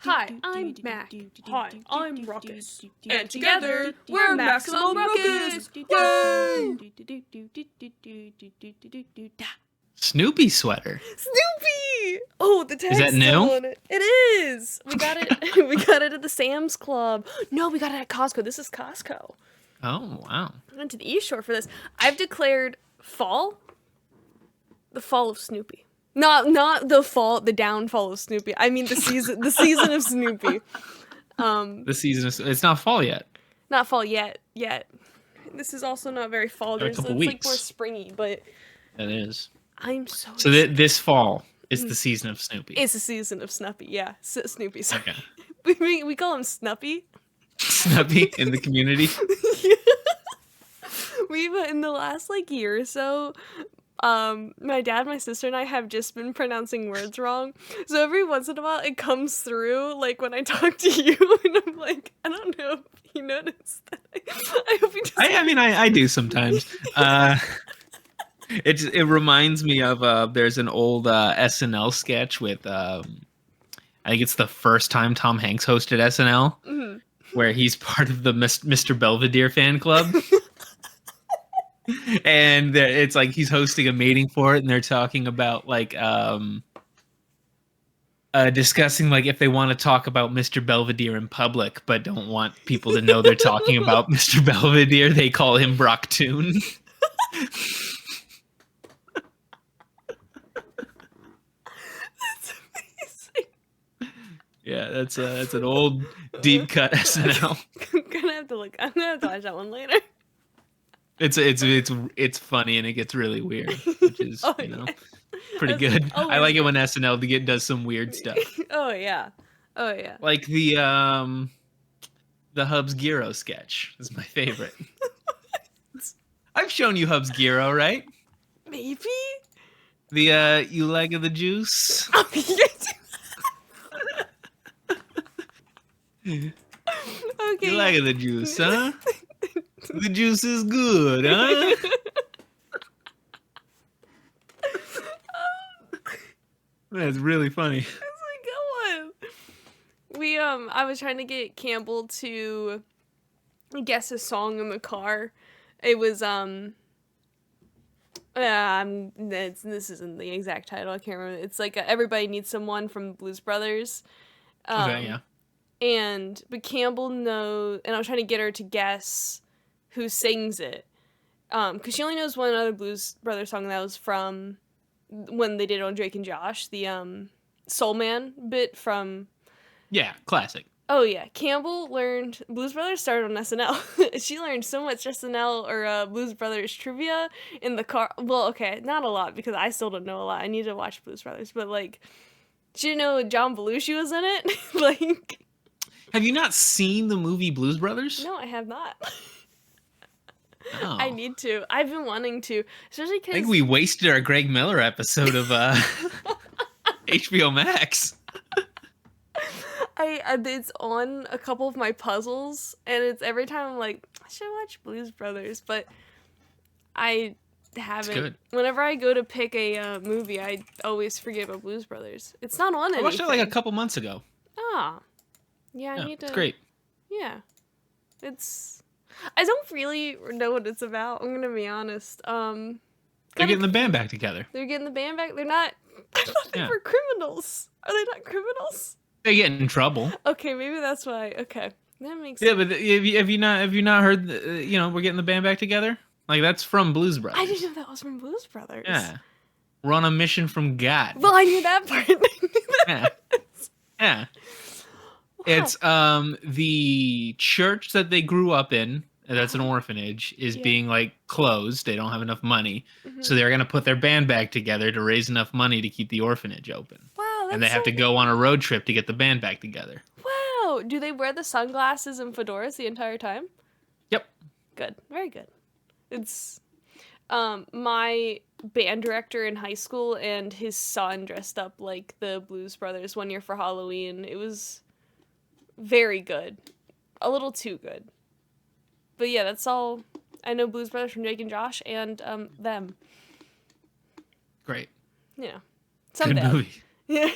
Hi, I'm Mac. Hi, I'm Ruckus. And together, we're Maximum Ruckus! Yay! Snoopy sweater. Snoopy! Oh, the tag's Is that still new? on it. It is! We got it. We got it at the Sam's Club. No, we got it at Costco. This is Costco. Oh, wow. I went to the East Shore for this. I've declared fall. The fall of Snoopy. Not the fall, the downfall of Snoopy. I mean the season of Snoopy. The season is, it's not fall yet. Not fall yet. This is also not very fall. A couple It's weeks. like more springy, but It is. I'm so This fall is the season of Snoopy. It's the season of Snuppy, yeah. Snoopy, sorry. Okay. We call him Snuppy. Snuppy in the community. We've in the last year or so, my dad, my sister, and I have just been pronouncing words wrong. So every once in a while, it comes through, when I talk to you, and I'm like, I don't know if you noticed that. I hope you just... I do sometimes. It reminds me of, there's an old SNL sketch with, I think it's the first time Tom Hanks hosted SNL, where he's part of the Mr. Belvedere fan club. And it's like he's hosting a meeting for it, and they're talking about discussing if they want to talk about Mr. Belvedere in public, but don't want people to know they're talking about Mr. Belvedere. They call him Brocktoon. That's amazing. Yeah, that's an old deep cut SNL. I'm gonna have to watch that one later. It's funny and it gets really weird, which is pretty good. I like it when SNL does some weird stuff. Oh yeah. Like the Hubs Giro sketch is my favorite. I've shown you Hubs Giro, right? Maybe. The you leg of the juice. Oh, okay. You leg of the juice, huh? The juice is good, huh? That's really funny. That's a good one. I was trying to get Campbell to guess a song in the car. It was this isn't the exact title. I can't remember. It's Everybody Needs Someone from Blues Brothers. Okay, yeah. But Campbell knows, and I was trying to get her to guess who sings it, because she only knows one other Blues Brothers song that was from when they did it on Drake and Josh, the Soul Man bit from... Yeah, classic. Oh yeah, Campbell learned... Blues Brothers started on SNL. She learned so much SNL or Blues Brothers trivia in the car. Well, okay, not a lot, because I still don't know a lot. I need to watch Blues Brothers, but she didn't know John Belushi was in it. Have you not seen the movie Blues Brothers? No, I have not. Oh. I need to. I've been wanting to, especially because... I think we wasted our Greg Miller episode of HBO Max. It's on a couple of my puzzles, and it's every time I'm like, I should watch Blues Brothers, but I haven't. It's good. Whenever I go to pick a movie, I always forget about Blues Brothers. It's not on anything. I watched it a couple months ago. Ah. Yeah, I need to... It's great. Yeah. I don't really know what it's about, I'm gonna be honest. They're getting the band back together. They're getting the band back? They're not... I thought they were criminals. Are they not criminals? They get in trouble. Okay, maybe that's why. Okay. That makes sense. Yeah, but have you not heard, we're getting the band back together? That's from Blues Brothers. I didn't know that was from Blues Brothers. Yeah. We're on a mission from God. Well, I knew that part. Yeah. Wow. It's the church that they grew up in, that's an orphanage, is being closed. They don't have enough money. Mm-hmm. So they're going to put their band back together to raise enough money to keep the orphanage open. Wow. And they have to go on a road trip to get the band back together. Wow. Do they wear the sunglasses and fedoras the entire time? Yep. Good. Very good. It's my band director in high school and his son dressed up like the Blues Brothers one year for Halloween. It was very good. A little too good. But yeah, that's all. I know Blues Brothers from Drake and Josh and them. Great. Yeah. Someday. Good movie. Yeah.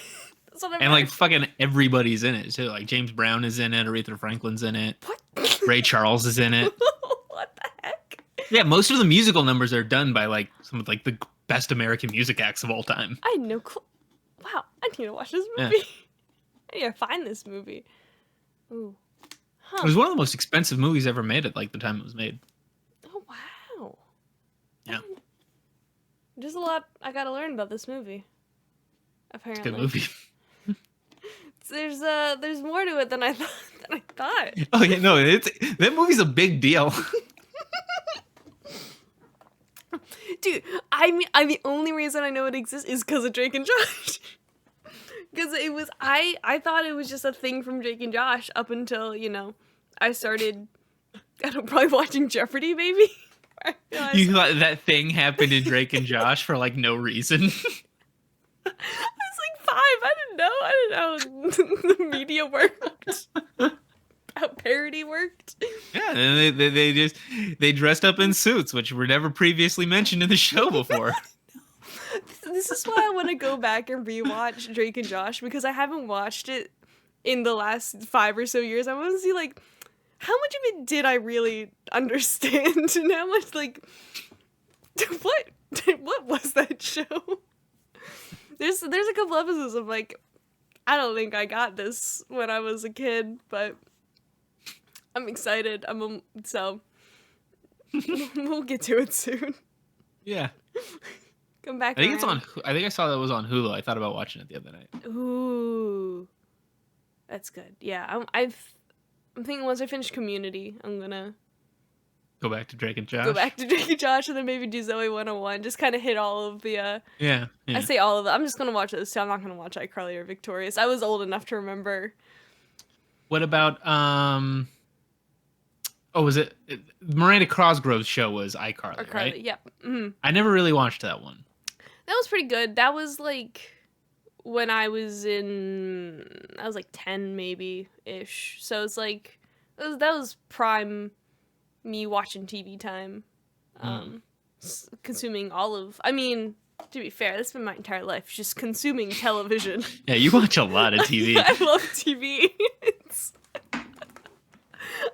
That's what I've And like heard. fucking everybody's in it too. Like James Brown is in it, Aretha Franklin's in it, What? Ray Charles is in it. What the heck? Yeah, most of the musical numbers are done by like some of like the best American music acts of all time. I had no clue. Wow, I need to watch this Yeah. movie. I need to find this movie. Ooh. It Huh. was one of the most expensive movies ever made at like the time it was made. Oh, wow. Yeah. There's a lot I gotta learn about this movie. Apparently. Good movie. There's more to it than I thought. Oh yeah, no, that movie's a big deal. Dude, I mean, the only reason I know it exists is because of Drake and Josh. Because it was, I thought it was just a thing from Drake and Josh up until, I started, I don't know, probably watching Jeopardy, maybe. You thought that thing happened in Drake and Josh for like no reason. I was like 5. I didn't know. I didn't know how the media worked. How parody worked. Yeah, and they dressed up in suits, which were never previously mentioned in the show before. This is why I want to go back and rewatch Drake and Josh, because I haven't watched it in the last 5 or so years. I want to see like how much of it did I really understand, and how much like what was that show? There's a couple episodes of like, I don't think I got this when I was a kid, but I'm excited. So we'll get to it soon. Yeah. Come back. I think it's around. on. I think I saw that was on Hulu. I thought about watching it the other night. Ooh, that's good. Yeah, I'm thinking once I finish Community, I'm gonna Go back to Drake and Josh. go back to Drake and Josh, and then maybe do Zoe 101. Just kind of hit all of the. Yeah. I say all of it. I'm just gonna watch those two. I'm not gonna watch iCarly or Victorious. I was old enough to remember. What about Oh, was it Miranda Cosgrove's show was iCarly, right? Yep. Mm-hmm. I never really watched that one. That was pretty good. That was like when I was like 10 maybe ish. So it's like that was prime me watching TV time. Consuming I mean, to be fair, that's been my entire life, just consuming television. Yeah, you watch a lot of TV. I love TV.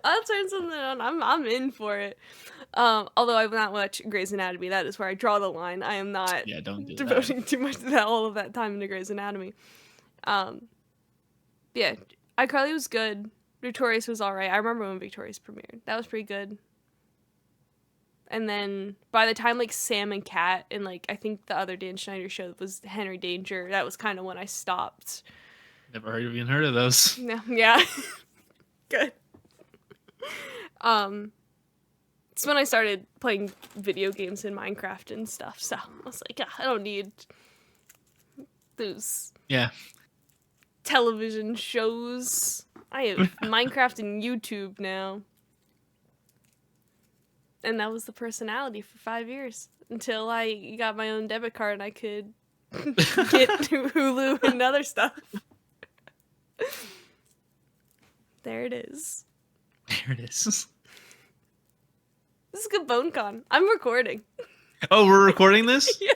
I'll turn something on. I'm in for it. Although I will not watch Grey's Anatomy. That is where I draw the line. I am not Don't do devoting too much to that, all of that time into Grey's Anatomy. Yeah, iCarly was good. Victorious was alright. I remember when Victorious premiered. That was pretty good. And then by the time like Sam and Cat and like I think the other Dan Schneider show was Henry Danger, that was kind of when I stopped. Never even heard of those. No, yeah. Good. It's when I started playing video games in Minecraft and stuff. So I was like, I don't need those television shows. I have Minecraft and YouTube now. And that was the personality for 5 years until I got my own debit card and I could get to Hulu and other stuff. There it is. There it is. This is good BoneCon. I'm recording. Oh, we're recording this? Yeah.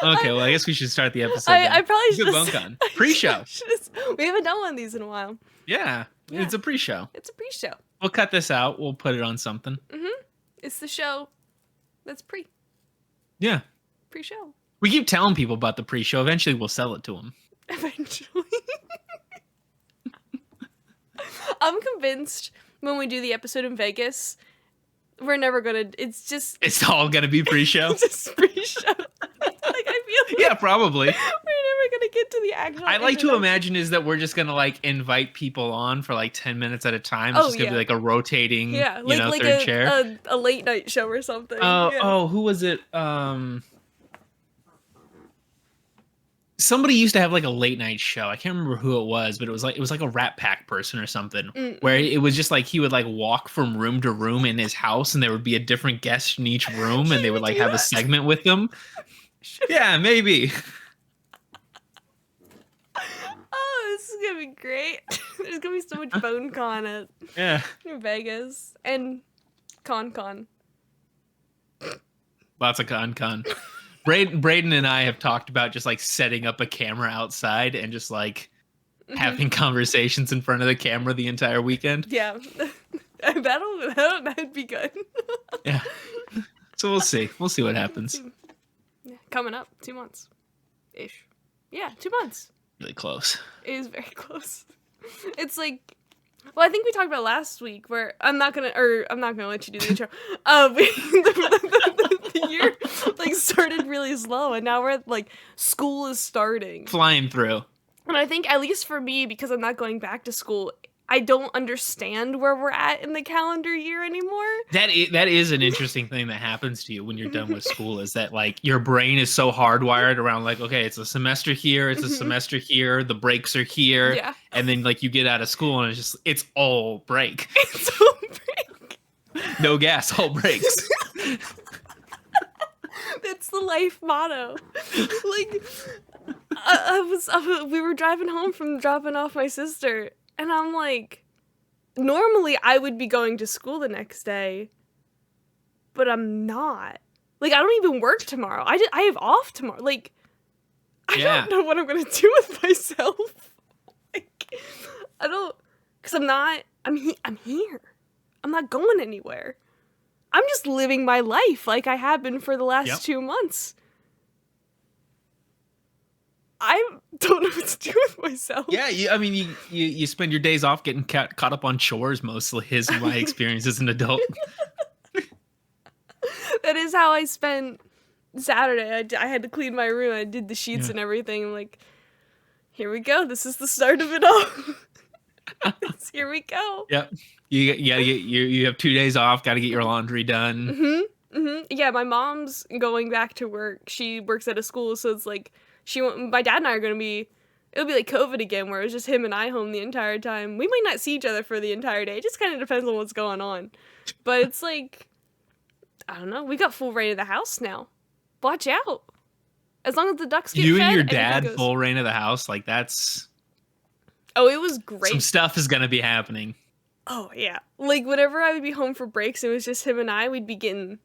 Okay, well, I guess we should start the episode. I probably should. Good BoneCon. Pre-show. We haven't done one of these in a while. Yeah, it's a pre-show. It's a pre-show. We'll cut this out. We'll put it on something. Mm-hmm. It's the show that's Yeah. pre-show. We keep telling people about the pre-show. Eventually, we'll sell it to them. Eventually. I'm convinced when we do the episode in Vegas, we're never gonna. It's all gonna be pre-show. It's just pre-show. Like I feel. Yeah, probably. We're never gonna get to the actual. I like to imagine is that we're just gonna like invite people on for like 10 minutes at a time. It's just gonna be like a rotating, like third chair. A late night show or something. Oh, who was it? Somebody used to have like a late night show. I can't remember who it was, but it was like a Rat Pack person or something, where it was just like he would like walk from room to room in his house, and there would be a different guest in each room, and they would like have a segment with them. Yeah, maybe. Oh, this is gonna be great. There's gonna be so much BoneCon at Vegas and ConCon. Lots of con. Braden and I have talked about just like setting up a camera outside and just like having conversations in front of the camera the entire weekend. Yeah. That'd be good. Yeah. So we'll see. We'll see what happens. Yeah, coming up 2 months ish. Yeah, 2 months. Really close. It is very close. It's like, well, I think we talked about last week where I'm not gonna let you do the intro. The year like started really slow, and now we're at, like, school is starting, flying through. And I think, at least for me, because I'm not going back to school, I don't understand where we're at in the calendar year anymore. That is an interesting thing that happens to you when you're done with school, is that like your brain is so hardwired around like, okay, it's a semester here, it's a semester here, the breaks are here, yeah. And then like you get out of school and it's all break. It's all break. No gas, all breaks. That's the life motto. Like, we were driving home from dropping off my sister. And I'm like, normally I would be going to school the next day, but I'm not. Like, I don't even work tomorrow. I have off tomorrow. Like, I don't know what I'm going to do with myself. Like, I don't, because I'm here. I'm not going anywhere. I'm just living my life like I have been for the last 2 months. I don't know what to do with myself. Yeah, you spend your days off getting caught up on chores mostly, is my experience as an adult. That is how I spent Saturday. I had to clean my room. I did the sheets and everything. I'm like, here we go. This is the start of it all. Here we go. Yep. You have 2 days off. Got to get your laundry done. Yeah, my mom's going back to work. She works at a school, so it's like, my dad and I are going to be, it'll be like COVID again, where it's just him and I home the entire time. We might not see each other for the entire day. It just kind of depends on what's going on. But it's like, I don't know. We got full reign of the house now. Watch out. As long as the ducks get fed. You and your dad full reign of the house? Like, that's... Oh, it was great. Some stuff is going to be happening. Oh, yeah. Like, whenever I would be home for breaks, it was just him and I, we'd be getting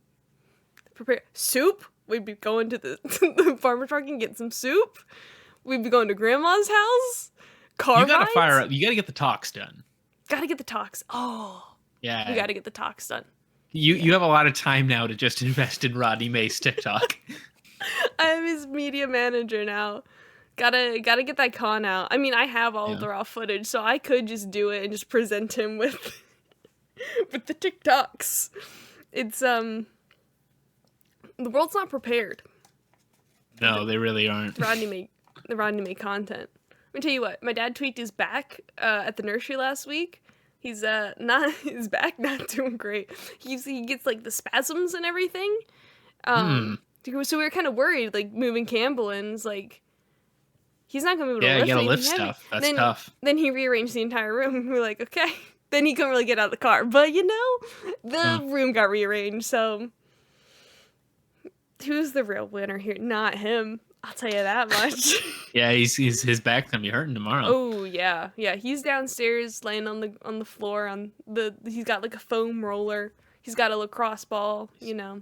prepared. Soup? We'd be going to the farmer's market and getting some soup. We'd be going to grandma's house. Car rides. You gotta fire up. You gotta get the talks done. Gotta get the talks. Oh. Yeah. We gotta get the talks done. You have a lot of time now to just invest in Rodney May's TikTok. I'm his media manager now. Gotta get that con out. I mean, I have all of the raw footage, so I could just do it and just present him with the TikToks. It's the world's not prepared. No, they really aren't. The Rodney May content. Let me tell you what. My dad tweaked his back at the nursery last week. He's his back not doing great. He gets like the spasms and everything. So we were kind of worried, like moving Campbell in. It's like he's not gonna be able to lift. Yeah, you gotta lift stuff. That's tough. Then he rearranged the entire room. We're like, okay. Then he couldn't really get out of the car, but the room got rearranged. So. Who's the real winner here? Not him. I'll tell you that much. Yeah, he's his back's gonna be hurting tomorrow. Oh yeah. He's downstairs laying on the floor he's got like a foam roller. He's got a lacrosse ball. Yeah.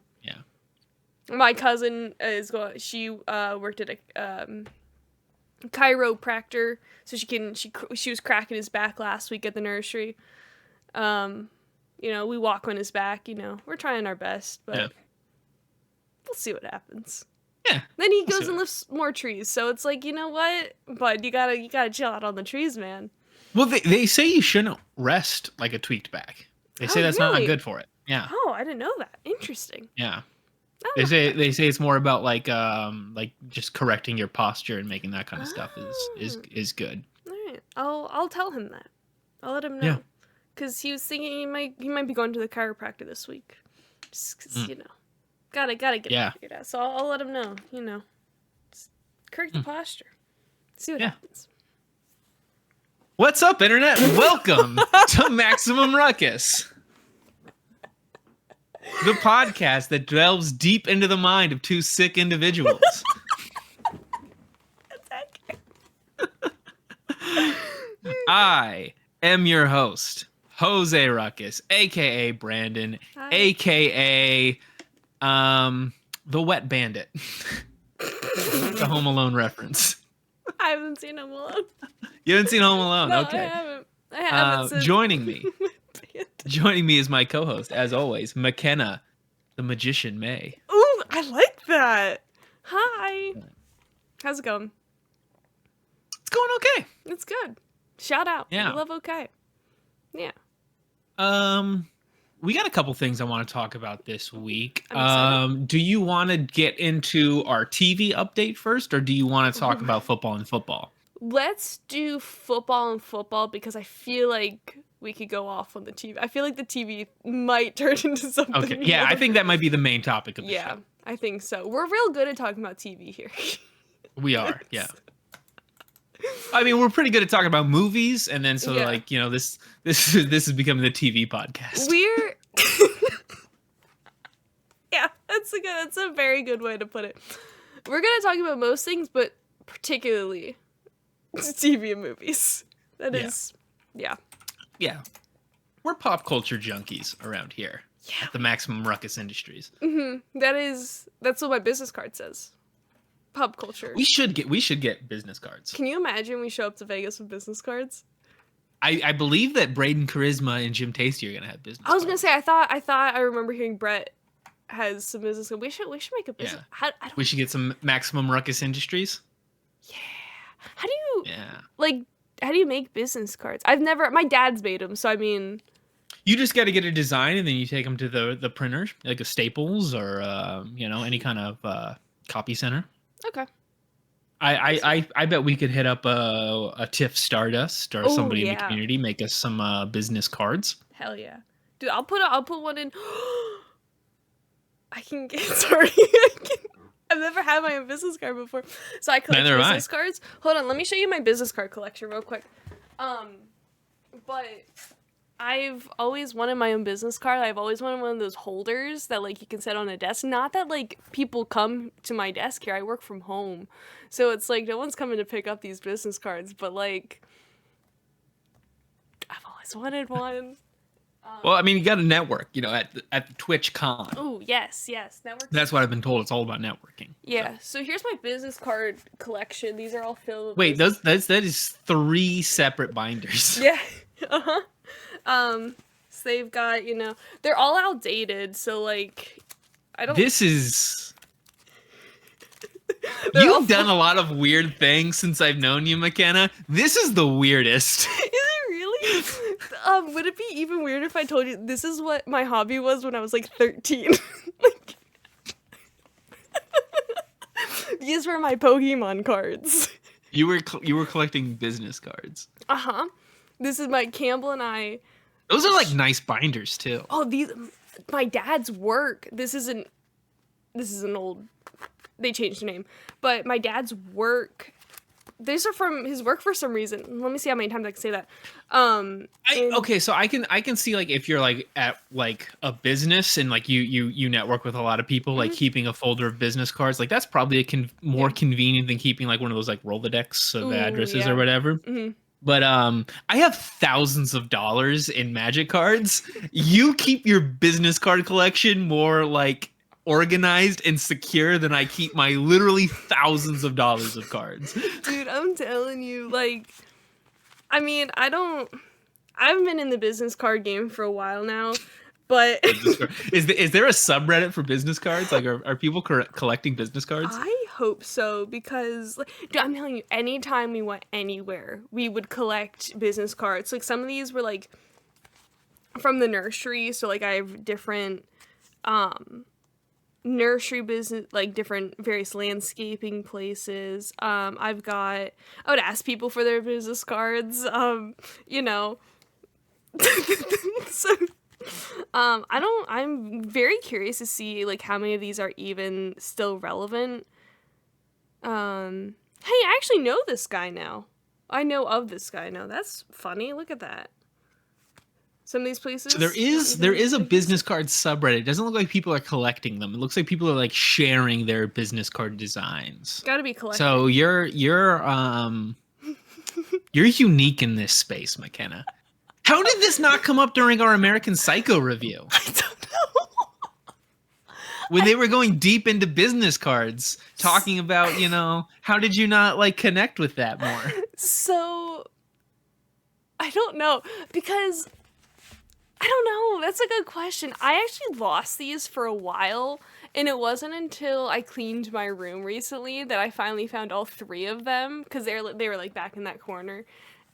My cousin she worked at a chiropractor, so she was cracking his back last week at the nursery. We walk on his back. We're trying our best, but. Yeah. We'll see what happens. Yeah. Then he goes and lifts more trees. So it's like, you know what? Bud, you gotta chill out on the trees, man. Well, they say you shouldn't rest like a tweaked back. They say that's not good for it. Yeah. Oh, I didn't know that. Interesting. Yeah. They say it's more about like just correcting your posture and making that kind of stuff is good. All right. I'll tell him that. I'll let him know. Yeah. Because he was thinking he might be going to the chiropractor this week. Just because, Gotta get it figured out. So I'll let him know, Just correct the posture. See what happens. What's up, Internet? Welcome to Maximum Ruckus. The podcast that delves deep into the mind of two sick individuals. I am your host, Jose Ruckus, a.k.a. Brandon, Hi. a.k.a. The Wet Bandit. The Home Alone reference. I haven't seen Home Alone. You haven't seen Home Alone? No, Okay. I haven't since joining me as my co-host, as always, Makenna, the Magician May. Ooh, I like that. Hi. How's it going? It's going okay. It's good. Shout out. Yeah. I love okay. Yeah. We got a couple things I want to talk about this week. I'm Do you want to get into our TV update first, or do you want to talk about football and football? Let's do football and football because I feel like we could go off on the TV. I feel like the TV might turn into something. Okay. Yeah, I think that might be the main topic of the show. Yeah, I think so. We're real good at talking about TV here. We are. Yeah. I mean, we're pretty good at talking about movies, and then like, you know, this is becoming the TV podcast. We're yeah, that's a very good way to put it. We're gonna talk about most things, but particularly TV and movies. That is, yeah. We're pop culture junkies around here at the Maximum Ruckus Industries. Mm-hmm. That's what my business card says. Pop culture. We should get business cards. Can you imagine we show up to Vegas with business cards? I believe that Braden Charisma and Jim Tasty are gonna have business. I was gonna say I thought I remember hearing Brett has some business. We should make a business. Yeah. We should get some Maximum Ruckus Industries. Yeah. How do you make business cards? My dad's made them, so I mean. You just got to get a design, and then you take them to the printer, like a Staples or any kind of copy center. Okay. I bet we could hit up a Tiff Stardust or somebody in the community, make us some business cards. Hell yeah, dude! I'll put one in. I can get sorry. I've never had my own business card before, so I collect business cards. Hold on, let me show you my business card collection real quick. But I've always wanted my own business card. I've always wanted one of those holders that like you can set on a desk. Not that like people come to my desk here. I work from home, so it's like no one's coming to pick up these business cards. But like, I've always wanted one. Well, I mean, you got a network, at the Twitch Con. Oh, yes. Network. That's what I've been told. It's all about networking. Yeah. So here's my business card collection. These are all filled with. Wait, that is 3 separate binders. Yeah. So they've got, they're all outdated. So like, I don't. This is. You've done a lot of weird things since I've known you, Makenna. This is the weirdest. Is it really? Would it be even weird if I told you this is what my hobby was when I was like 13? These were my Pokemon cards. You were collecting business cards. Uh-huh. This is my Campbell and I. Those are like nice binders too. Oh, my dad's work. This is an old. They changed the name, but my dad's work. These are from his work for some reason. Let me see how many times I can say that. Okay, so I can see like if you're like at like a business and like you network with a lot of people, like keeping a folder of business cards, like that's probably more convenient than keeping like one of those like Rolodex of addresses or whatever. Mm-hmm. But I have thousands of dollars in Magic cards. You keep your business card collection more like organized and secure than I keep my literally thousands of dollars of cards. Dude, I'm telling you, like, I mean, I haven't been in the business card game for a while now, but is there a subreddit for business cards? Like, are people collecting business cards? I hope so, because like, dude, I'm telling you, anytime we went anywhere, we would collect business cards. Like, some of these were like from the nursery, so like I have different nursery business, like different various landscaping places. I would ask people for their business cards, so I'm very curious to see like how many of these are even still relevant. Hey, I actually know this guy now. I know of this guy now. That's funny. Look at that. Some of these places. So there is a business card subreddit. It doesn't look like people are collecting them. It looks like people are like sharing their business card designs. Gotta be collected. So you're unique in this space, Makenna. How did this not come up during our American Psycho review? I don't know. when they were going deep into business cards, talking about, how did you not like connect with that more? So I don't know, because I don't know. That's a good question. I actually lost these for a while, and it wasn't until I cleaned my room recently that I finally found all 3 of them, because they were like back in that corner,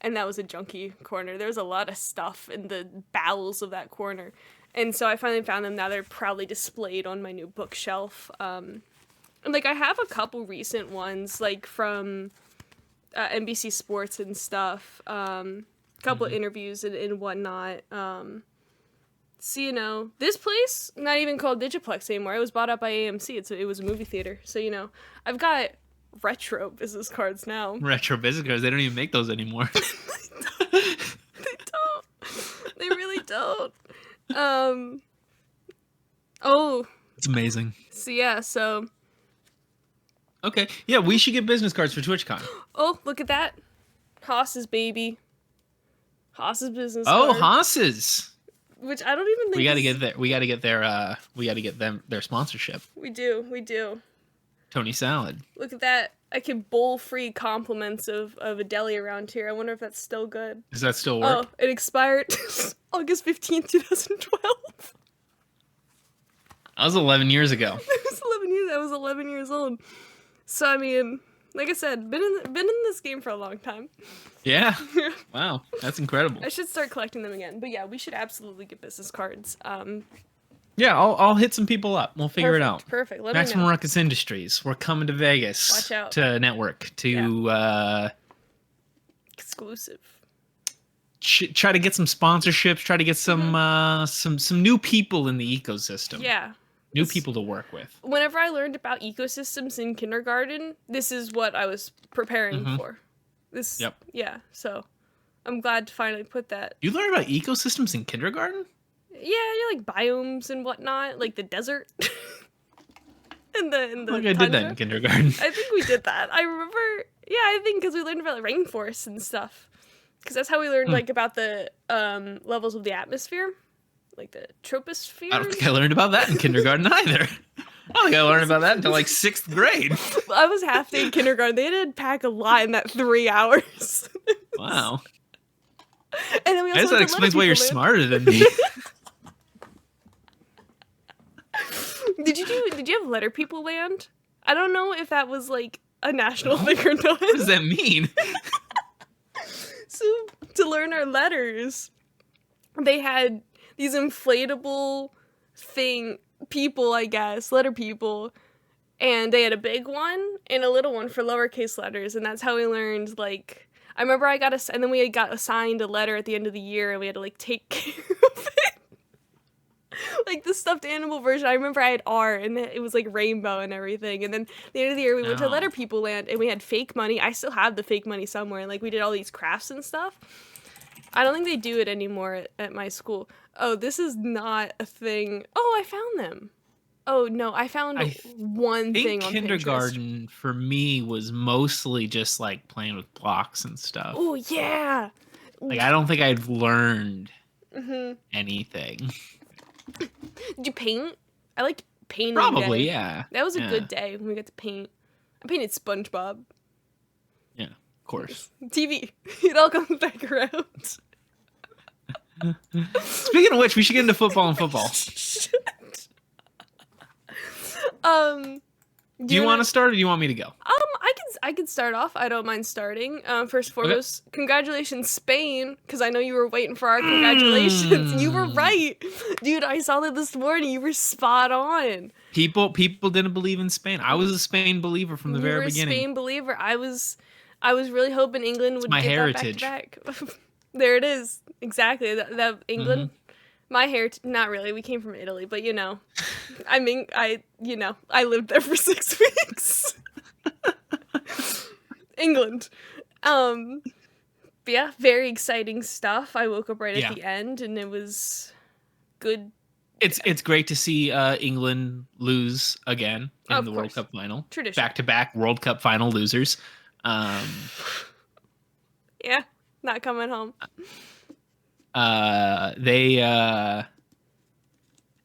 and that was a junky corner. There was a lot of stuff in the bowels of that corner, and so I finally found them. Now they're proudly displayed on my new bookshelf. And like I have a couple recent ones, like from NBC Sports and stuff. Couple of interviews and whatnot. So, this place, not even called Digiplex anymore. It was bought up by AMC. It was a movie theater. So, I've got retro business cards now. Retro business cards? They don't even make those anymore. They don't. They really don't. Oh. It's amazing. So. Okay. Yeah, we should get business cards for TwitchCon. Oh, look at that. Haas's baby. Haas's business card. Oh, Haas's. Which I don't even think we got to get their sponsorship. We do. Tony Salad. Look at that. I can bowl free compliments of a deli around here. I wonder if that's still good. Does that still work? Oh, it expired August 15th, 2012. That was 11 years ago. I was 11 years old. So, I mean, like I said, been in this game for a long time. Yeah. Wow. That's incredible. I should start collecting them again. But yeah, we should absolutely get business cards. Yeah, I'll hit some people up. We'll figure it out. Perfect. Let Maximum me know. Ruckus Industries. We're coming to Vegas. Watch out. To network. Exclusive. Try to get some sponsorships. Try to get some new people in the ecosystem. Yeah. New people to work with. Whenever I learned about ecosystems in kindergarten, this is what I was preparing for. Yep. Yeah, so I'm glad to finally put that. You learned about ecosystems in kindergarten? Yeah, like biomes and whatnot, like the desert. in the like I did that in kindergarten. I think we did that. I remember, I think because we learned about like, rainforests and stuff. Because that's how we learned like about the levels of the atmosphere. Like the troposphere? I don't think I learned about that in kindergarten either. I don't think I learned about that until like 6th grade. I was half day in kindergarten. They had to pack a lot in that 3 hours. Wow. And then we also I guess that explains why you're smarter than me. Did you have Letter People Land? I don't know if that was like a national thing or not. What does that mean? So to learn our letters, they had these inflatable people, I guess, letter people, and they had a big one and a little one for lowercase letters, and that's how we learned, like, I remember and then we got assigned a letter at the end of the year, and we had to, like, take care of it. Like, the stuffed animal version, I remember I had R, and it was, like, rainbow and everything, and then at the end of the year, we went to Letter People Land, and we had fake money. I still have the fake money somewhere, and, like, we did all these crafts and stuff. I don't think they do it anymore at my school. Oh, this is not a thing. Oh, I found them. Oh, no, I found one thing on kindergarten Pinterest. For me was mostly just like playing with blocks and stuff. Oh, yeah. Like, I don't think I've learned anything. Did you paint? I liked painting. Probably, yeah. That was a good day when we got to paint. I painted SpongeBob. Yeah, of course. TV. It all comes back around. Speaking of which, we should get into football and football. Do you want to start or do you want me to go? I can start off. I don't mind starting. First and foremost, Congratulations, Spain, because I know you were waiting for our congratulations. You were right. Dude, I saw that this morning. You were spot on. People didn't believe in Spain. I was a Spain believer from the very beginning. You were a Spain believer. I was really hoping England would get heritage. That back. There it is. Exactly. That England. My heritage, not really. We came from Italy, but I mean, I lived there for 6 weeks. England. But yeah, very exciting stuff. I woke up right at the end, and it was good. It's great to see England lose again in the World Cup final. Tradition. Back-to-back World Cup final losers. Yeah, not coming home.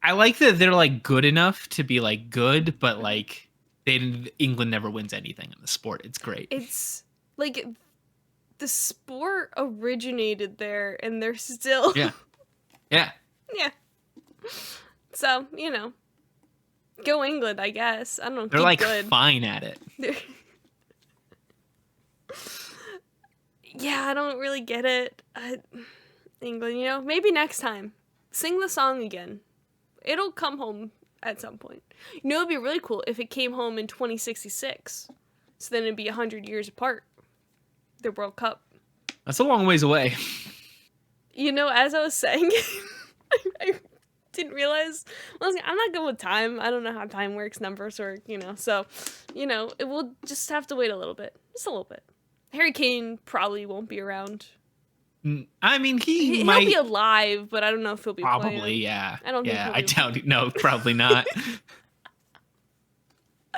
I like that they're like good enough to be like good, but like England never wins anything in the sport. It's great. It's like the sport originated there, and they're still Yeah. Yeah. yeah. So go England, I guess. I don't know. They're Keep like good. fine at it. Yeah, I don't really get it. England, maybe next time. Sing the song again. It'll come home at some point. It'd be really cool if it came home in 2066. So then it'd be 100 years apart. The World Cup. That's a long ways away. As I was saying, I didn't realize. I'm not good with time. I don't know how time works, numbers work, So, it will just have to wait a little bit. Just a little bit. Harry Kane probably won't be around. I mean, he'll might be alive, but I don't know if he'll be probably playing. yeah. I don't think he'll I be doubt it. No, probably not.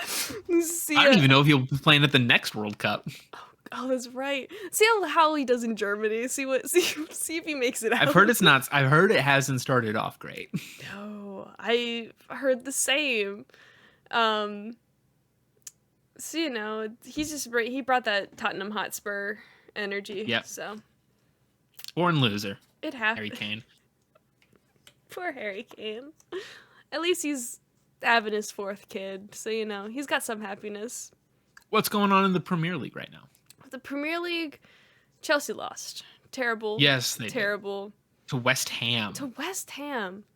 See, I don't even know if he'll be playing at the next World Cup. Oh, that's right. See how he does in Germany. See if he makes it out. I've heard it's not. I've heard it hasn't started off great. No, I heard the same. So he brought that Tottenham Hotspur energy. Yep. So Born loser. It happened. Harry Kane. Poor Harry Kane. At least he's having his 4th kid, so he's got some happiness. What's going on in the Premier League right now? The Premier League, Chelsea lost. Terrible. Yes, they terrible. Did. To West Ham.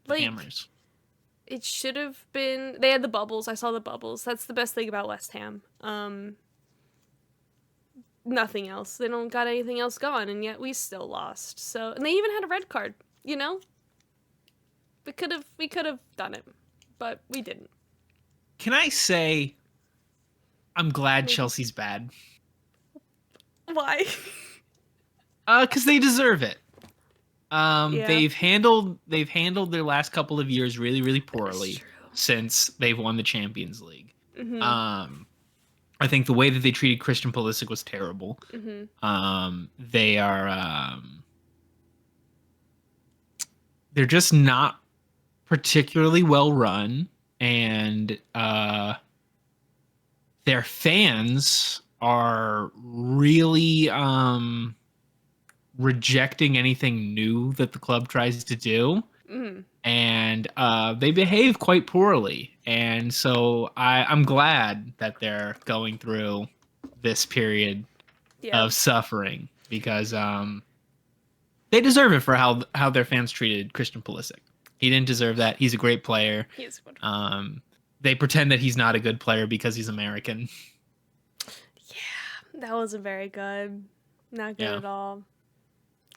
Like, Hammers. It should have been. They had the bubbles. I saw the bubbles. That's the best thing about West Ham. Nothing else. They don't got anything else going, and yet we still lost. So, and they even had a red card. We could have done it, but we didn't. Can I say, I'm glad Chelsea's bad. Why? Because they deserve it. Yeah. They've handled their last couple of years really, really poorly since they've won the Champions League. Mm-hmm. I think the way that they treated Christian Pulisic was terrible. Mm-hmm. They are they're just not particularly well run, and their fans are really rejecting anything new that the club tries to do. Mm-hmm. And they behave quite poorly. And so I'm glad that they're going through this period of suffering, because they deserve it for how their fans treated Christian Pulisic. He didn't deserve that. He's a great player. He is wonderful. They pretend that he's not a good player because he's American. Yeah, that wasn't very good. Not good at all.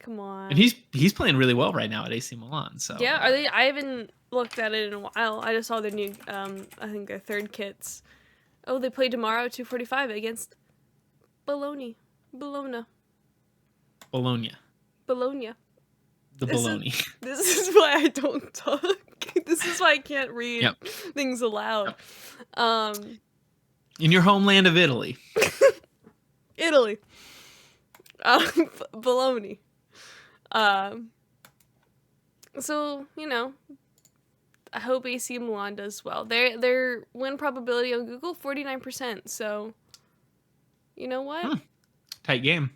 Come on. And he's playing really well right now at AC Milan. So yeah, are they? I haven't looked at it in a while. I just saw their new. I think their 3rd kits. Oh, they play tomorrow at 2:45 against Bologna. Bologna. The Bologna. This is why I don't talk. This is why I can't read things aloud. In your homeland of Italy. Italy. Bologna. So, I hope AC Milan does well. Their win probability on Google, 49%. So, you know what? Tight game.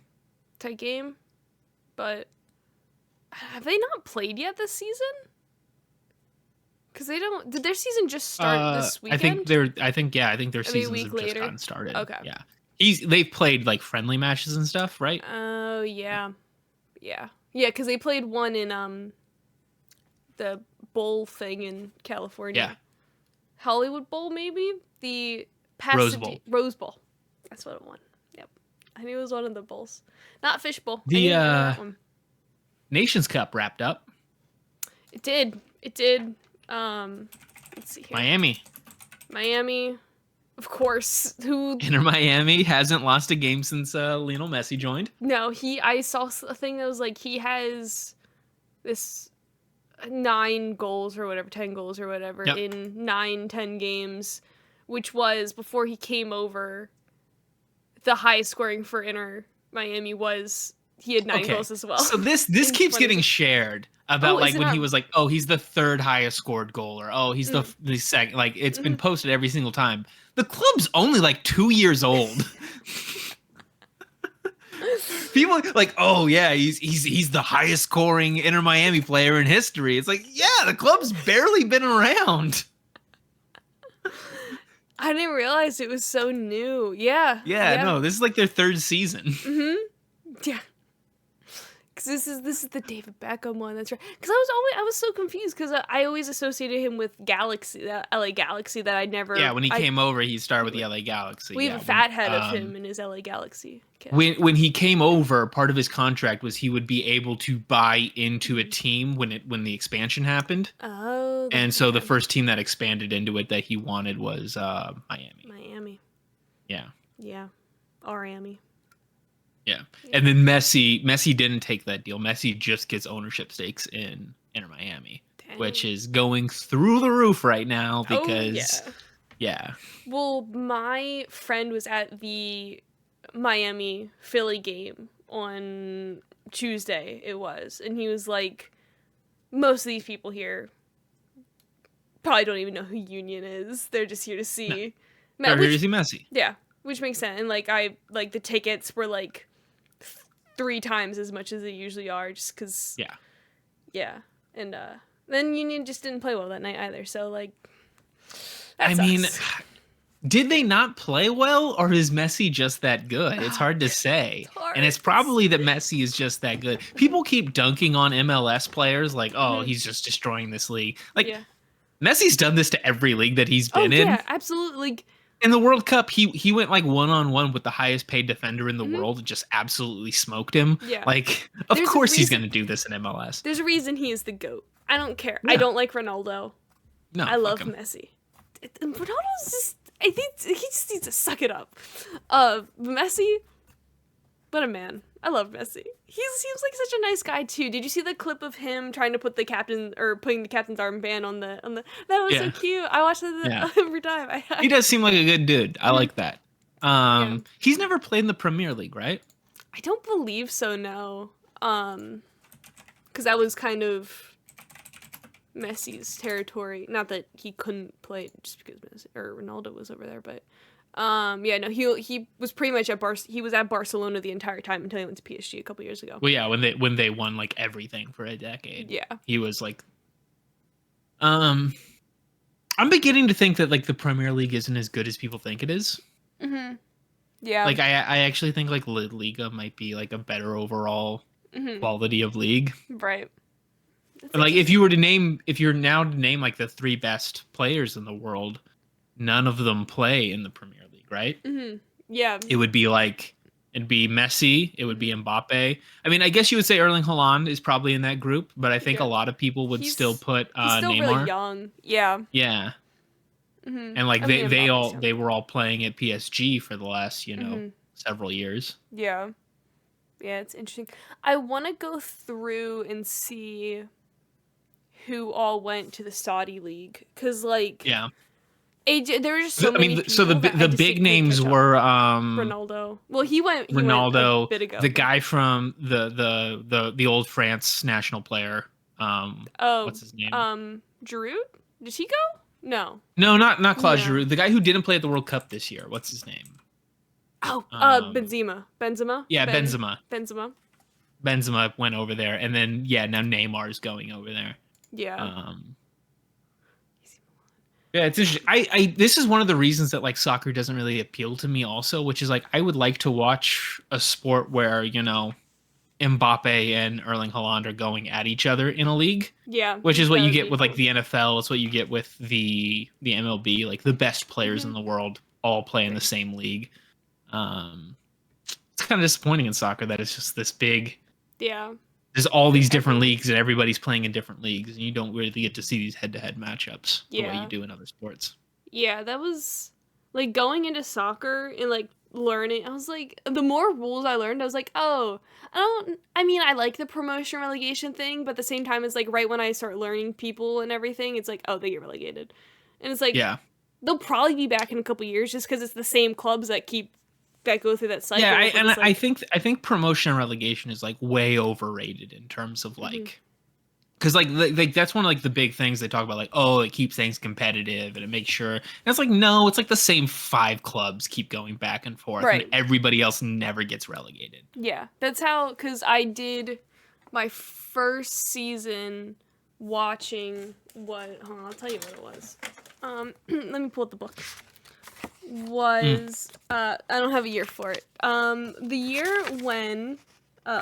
But have they not played yet this season? Because they don't. Did their season just start this weekend? I think their seasons have just gotten started. Okay. Yeah. They've played like friendly matches and stuff, right? Oh yeah. Yeah, because they played one in the bowl thing in California. Yeah. Hollywood Bowl, maybe? The Rose Bowl. Rose Bowl. That's what it won. Yep. I knew it was one of the bowls. Not Fish Bowl. The Nations Cup wrapped up. It did. Let's see here. Miami. Of course. Inter Miami hasn't lost a game since Lionel Messi joined. No, I saw a thing that was like he has this 9 goals or whatever, 10 goals or whatever in 9-10 games, which was before he came over. The highest scoring for Inter Miami was he had 9 goals as well. So this keeps getting shared about is like it when not? he was like, oh, he's the third highest scored goal, or oh, he's the second. Like it's been posted every single time. The club's only like 2 years old. People like, oh yeah, he's the highest scoring Inter Miami player in history. It's like, yeah, the club's barely been around. I didn't realize it was so new. Yeah. Yeah, no, this is like their third season. Yeah. Because this is the David Beckham one. That's right. Because I was so confused because I always associated him with Galaxy, that LA Galaxy that I never. Yeah, when he came over, he started with the LA Galaxy. We have a fat head of him in his LA Galaxy kit. When he came over, part of his contract was he would be able to buy into a team when the expansion happened. Oh. And so the first team that expanded into it that he wanted was Miami. Miami. Yeah. Yeah. Miami. Yeah. And then Messi didn't take that deal. Messi just gets ownership stakes in Inter Miami, which is going through the roof right now because yeah. Well, my friend was at the Miami Philly game on Tuesday, and he was like, most of these people here probably don't even know who Union is. They're just here to see They're here to see Messi. Yeah, which makes sense. And the tickets were like 3 times as much as they usually are, just because. Yeah, and then Union just didn't play well that night either. So like, that sucks. Did they not play well, or is Messi just that good? It's hard to say. And it's probably that Messi is just that good. People keep dunking on MLS players like, oh, he's just destroying this league. Like, Messi's done this to every league that he's been in. Yeah, absolutely. In the World Cup, he went like one-on-one with the highest paid defender in the world and just absolutely smoked him. Yeah. Like, of course he's going to do this in MLS. There's a reason he is the GOAT. I don't care. Yeah. I don't like Ronaldo. No, I love Messi. Ronaldo's just... I think he just needs to suck it up. Messi, what a man. I love Messi. He seems like such a nice guy too. Did you see the clip of him trying to put the captain or putting the captain's armband on the? That was so cute. I watch that every time. He does seem like a good dude. I like that. He's never played in the Premier League, right? I don't believe so. No. Because that was kind of Messi's territory. Not that he couldn't play just because Messi or Ronaldo was over there, but he was pretty much he was at Barcelona the entire time until he went to PSG a couple years ago. Well, yeah, when they won like everything for a decade. Yeah. He was like I'm beginning to think that like the Premier League isn't as good as people think it is. Mhm. Yeah. Like I actually think like La Liga might be like a better overall quality of league. Right. And like if you're now to name like the 3 best players in the world, none of them play in the Premier League, right? Mm-hmm. Yeah. It'd be Messi, it would be Mbappe. I mean, I guess you would say Erling Haaland is probably in that group, but I think a lot of people would still put he's still Neymar. Really young. Yeah. Yeah. Mm-hmm. And like they were all playing at PSG for the last, several years. Yeah. Yeah, it's interesting. I want to go through and see who all went to the Saudi league, because like there were just so many. So the big names were Ronaldo. Well, he went a bit ago. The guy from the old France national player. What's his name? Giroud. Did he go? No, not Claude Giroud. The guy who didn't play at the World Cup this year. What's his name? Benzema. Yeah, Benzema. Benzema went over there, and then now Neymar's going over there. Yeah. Yeah, it's interesting. This is one of the reasons that like soccer doesn't really appeal to me also, which is like I would like to watch a sport where, Mbappe and Erling Haaland are going at each other in a league. Yeah. Which is what you get with like the NFL, it's what you get with the MLB, like the best players in the world all play in the same league. It's kind of disappointing in soccer that it's just this big. Yeah. There's all these different leagues and everybody's playing in different leagues, and you don't really get to see these head-to-head matchups the way you do in other sports. Yeah, that was like going into soccer and like learning. I was like, the more rules I learned, I was like, oh, I like the promotion relegation thing, but at the same time, it's like right when I start learning people and everything, it's like, oh, they get relegated. And it's like, they'll probably be back in a couple years just because it's the same clubs that go through that cycle. Yeah, I think promotion and relegation is like way overrated in terms of like, because like that's one of like the big things they talk about, like, oh, it keeps things competitive and it makes sure. And it's like, no, it's like the same 5 clubs keep going back and forth, Right. and everybody else never gets relegated. Yeah, that's how, because I did my first season watching hold on, I'll tell you what it was. Let me pull up the book. Was I don't have a year for it. The year when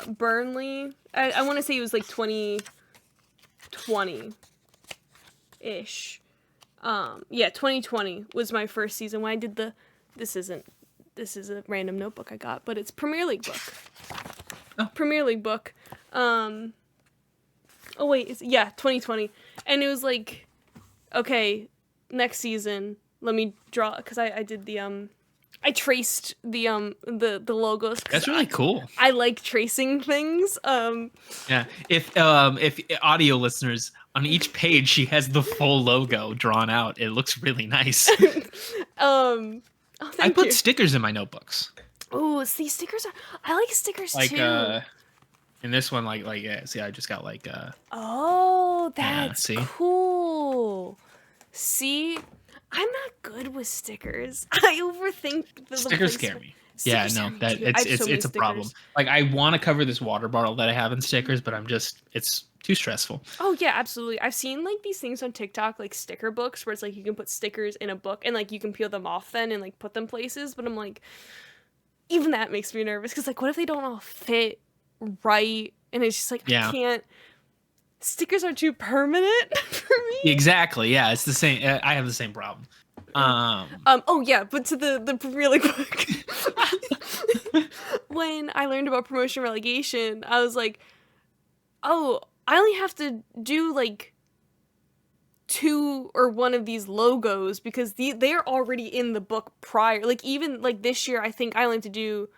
Burnley, I want to say it was like 2020-ish. Yeah, 2020 was my first season when I did this is a random notebook I got, but it's Premier League book. Oh. Premier League book. Oh wait, 2020. And it was like, okay, next season, let me draw, because I did I traced the logos. That's really cool. I like tracing things. Yeah. If audio listeners, on each page she has the full logo drawn out. It looks really nice. I put stickers in my notebooks. Oh, see, stickers I like stickers like, too. In this one, like yeah, see, I just got like oh, that's yeah, cool. See, I'm not good with stickers. I overthink the stickers scare me. Yeah, no, that it's a problem. Like, I want to cover this water bottle that I have in stickers, but it's too stressful. Oh yeah, absolutely. I've seen like these things on TikTok, like sticker books, where it's like you can put stickers in a book and like you can peel them off then and like put them places. But I'm like, even that makes me nervous, because like, what if they don't all fit right? And it's just like, yeah. I can't. Stickers are too permanent for me. Exactly. Yeah, it's the same. I have the same problem. Oh yeah, but to the Premier League book. When I learned about promotion relegation, I was like, oh, I only have to do like 2 or 1 of these logos, because they are already in the book prior. Like, even like this year, I think I only have to do,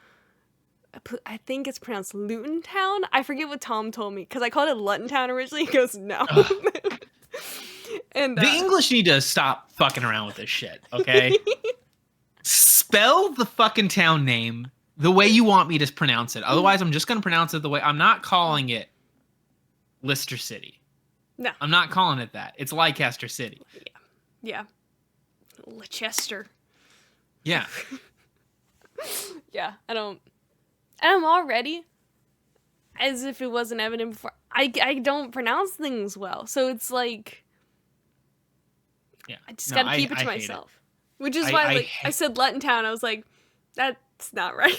I think it's pronounced Luton Town. I forget what Tom told me, because I called it Luton Town originally. He goes, no. And the English need to stop fucking around with this shit, okay? Spell the fucking town name the way you want me to pronounce it. Otherwise, I'm just going to pronounce it the way. I'm not calling it Leicester City. No. I'm not calling it that. It's Leicester City. Yeah. Leicester. Yeah. Yeah, I'm already, as if it wasn't evident before, I don't pronounce things well. So it's like, yeah, I just gotta keep it to myself. Which is why I said Luton Town. I was like, that's not right.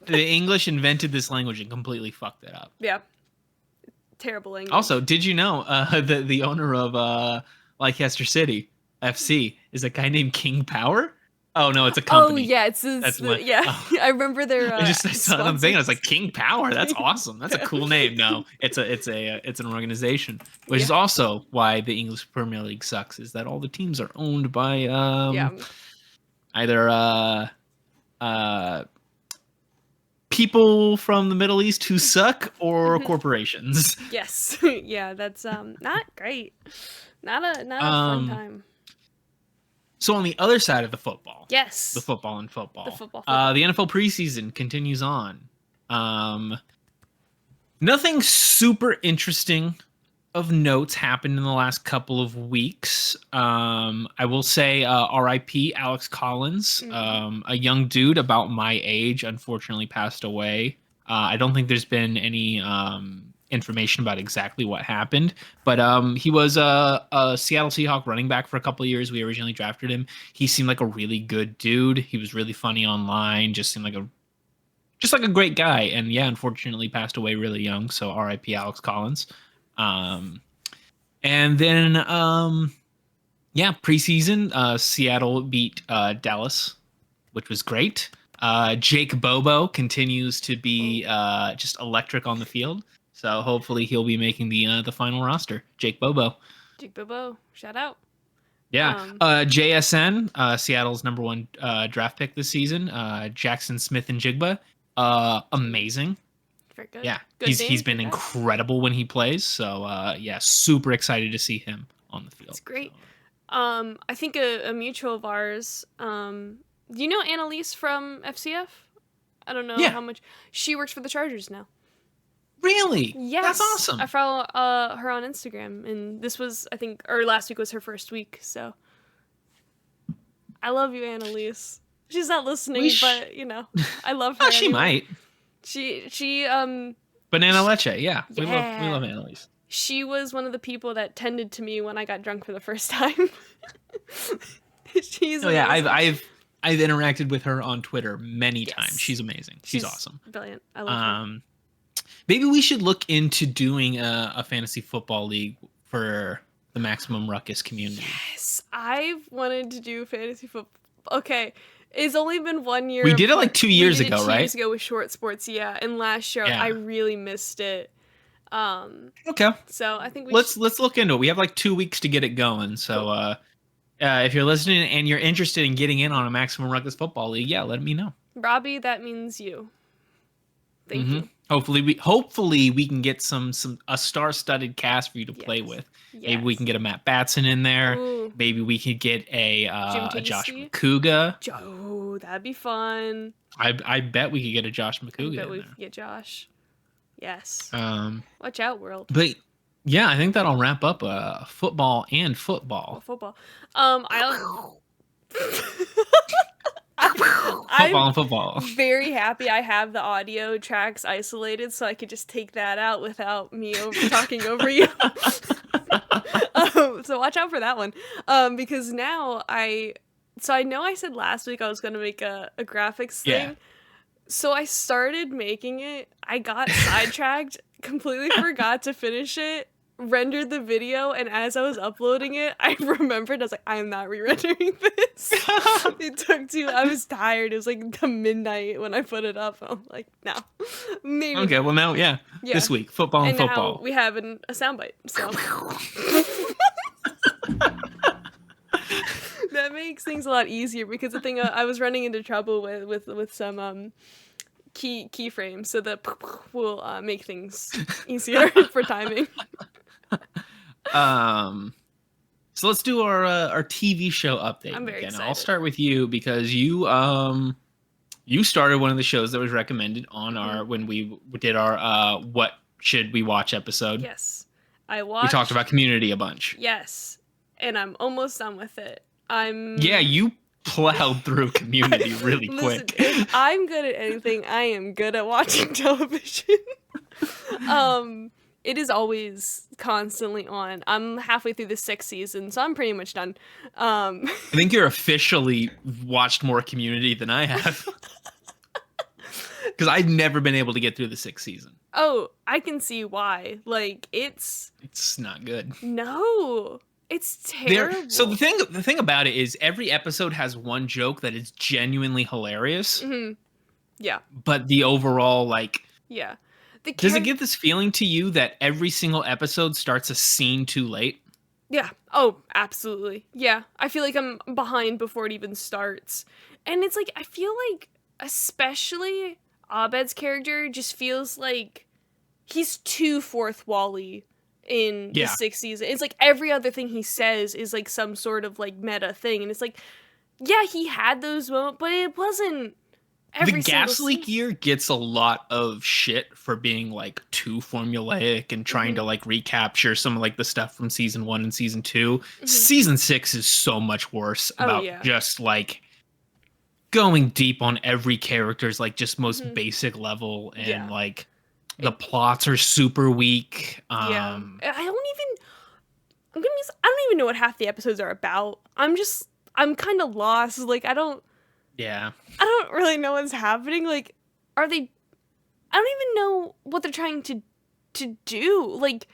The English invented this language and completely fucked it up. Yeah. Terrible English. Also, did you know the owner of Leicester City FC is a guy named King Power? Oh no, it's a company. Oh yeah, I remember their. I saw them thing. I was like, King Power. That's awesome. That's a cool name. No, it's an organization, which is also why the English Premier League sucks. Is that all the teams are owned by either people from the Middle East who suck, or corporations. Yes, yeah, that's not great. Not a fun time. So on the other side of the football, yes, the football, the NFL preseason continues on. Nothing super interesting of notes happened in the last couple of weeks. I will say, R.I.P. Alex Collins, a young dude about my age, unfortunately passed away. I don't think there's been any information about exactly what happened, but he was a Seattle Seahawk running back for a couple of years. We originally drafted him. He seemed like a really good dude. He was really funny online. Just seemed like a great guy. And yeah, unfortunately passed away really young. So R.I.P. Alex Collins. And then preseason, Seattle beat Dallas, which was great. Jake Bobo continues to be just electric on the field. So hopefully he'll be making the final roster. Jake Bobo, shout out. Yeah. JSN, Seattle's #1 draft pick this season. Jackson Smith and Jigba, amazing. Very good. Yeah, he's been incredible when he plays. So super excited to see him on the field. It's great. So. I think a mutual of ours. Do you know Annalise from FCF? I don't know how much. She works for the Chargers now. Really? Yes. That's awesome. I follow her on Instagram, and this was, I think, or last week was her first week, so. I love you, Annalise. She's not listening, but, you know, I love her Oh, she anyway. might. She Banana leche, yeah. Yeah. We love Annalise. She was one of the people that tended to me when I got drunk for the first time. She's yeah, amazing. I've interacted with her on Twitter many times. She's amazing. She's awesome. Brilliant. I love her. Maybe we should look into doing a fantasy football league for the Maximum Ruckus community. Yes, I've wanted to do fantasy football. Okay, it's only been 1 year. We did it like 2 years ago, right? 2 years ago with short sports, yeah. And last year, I really missed it. Okay. So I think let's look into it. We have like 2 weeks to get it going. So cool. If you're listening and you're interested in getting in on a Maximum Ruckus football league, yeah, let me know. Robbie, that means you. Thank you. Hopefully we can get a star-studded cast for you to play with. Yes. Maybe we can get a Matt Batson in there. Ooh. Maybe we could get a Josh McCouga. Oh, that'd be fun. I bet we could get a Josh McCouga. I bet we could get Josh. Yes. Watch out, world. But yeah, I think that'll wrap up football and football. Oh, football. I'm football. Very happy I have the audio tracks isolated, so I could just take that out without me talking over you. So watch out for that one, because now I know I said last week I was gonna make a graphics thing. Yeah. So I started making it. I got sidetracked, completely forgot to finish it. Rendered the video, and as I was uploading it, I remembered, I was like, I am not re-rendering this. It took I was tired. It was like the midnight when I put it up. I'm like, no. Maybe. Okay, well now, yeah. This week, football and football. Now we have a soundbite, so. That makes things a lot easier, because the thing I was running into trouble with some keyframes, so that will make things easier for timing. So let's do our TV show update. I'm very excited. I'll start with you because you started one of the shows that was recommended on our when we did our what should we watch episode. Yes, I watched. We talked about Community a bunch. Yes, and I'm almost done with it. Yeah, you plowed through Community really quick. If I'm good at anything, I am good at watching television. It is always constantly on. I'm halfway through the 6th season, so I'm pretty much done. I think you're officially watched more Community than I have. Because I've never been able to get through the 6th season. Oh, I can see why. Like, it's not good. No. It's terrible. So the thing about it is every episode has one joke that is genuinely hilarious. Mm-hmm. Yeah. But the overall, like... Yeah. Does it give this feeling to you that every single episode starts a scene too late? Yeah. Oh, absolutely. Yeah. I feel like I'm behind before it even starts. And it's like, I feel like, especially Abed's character just feels like he's too fourth Wall-Y in the 6th season. It's like every other thing he says is like some sort of like meta thing. And it's like, yeah, he had those moments, but it wasn't every the gas leak year gets a lot of shit for being like too formulaic and trying to like recapture some of like the stuff from season 1 and season 2. Season 6 is so much worse about just like going deep on every character's like just most basic level, and like the plots are super weak. I don't even know what half the episodes are about. I'm kind of lost. Like I don't really know what's happening. Like, I don't even know what they're trying to do. Like,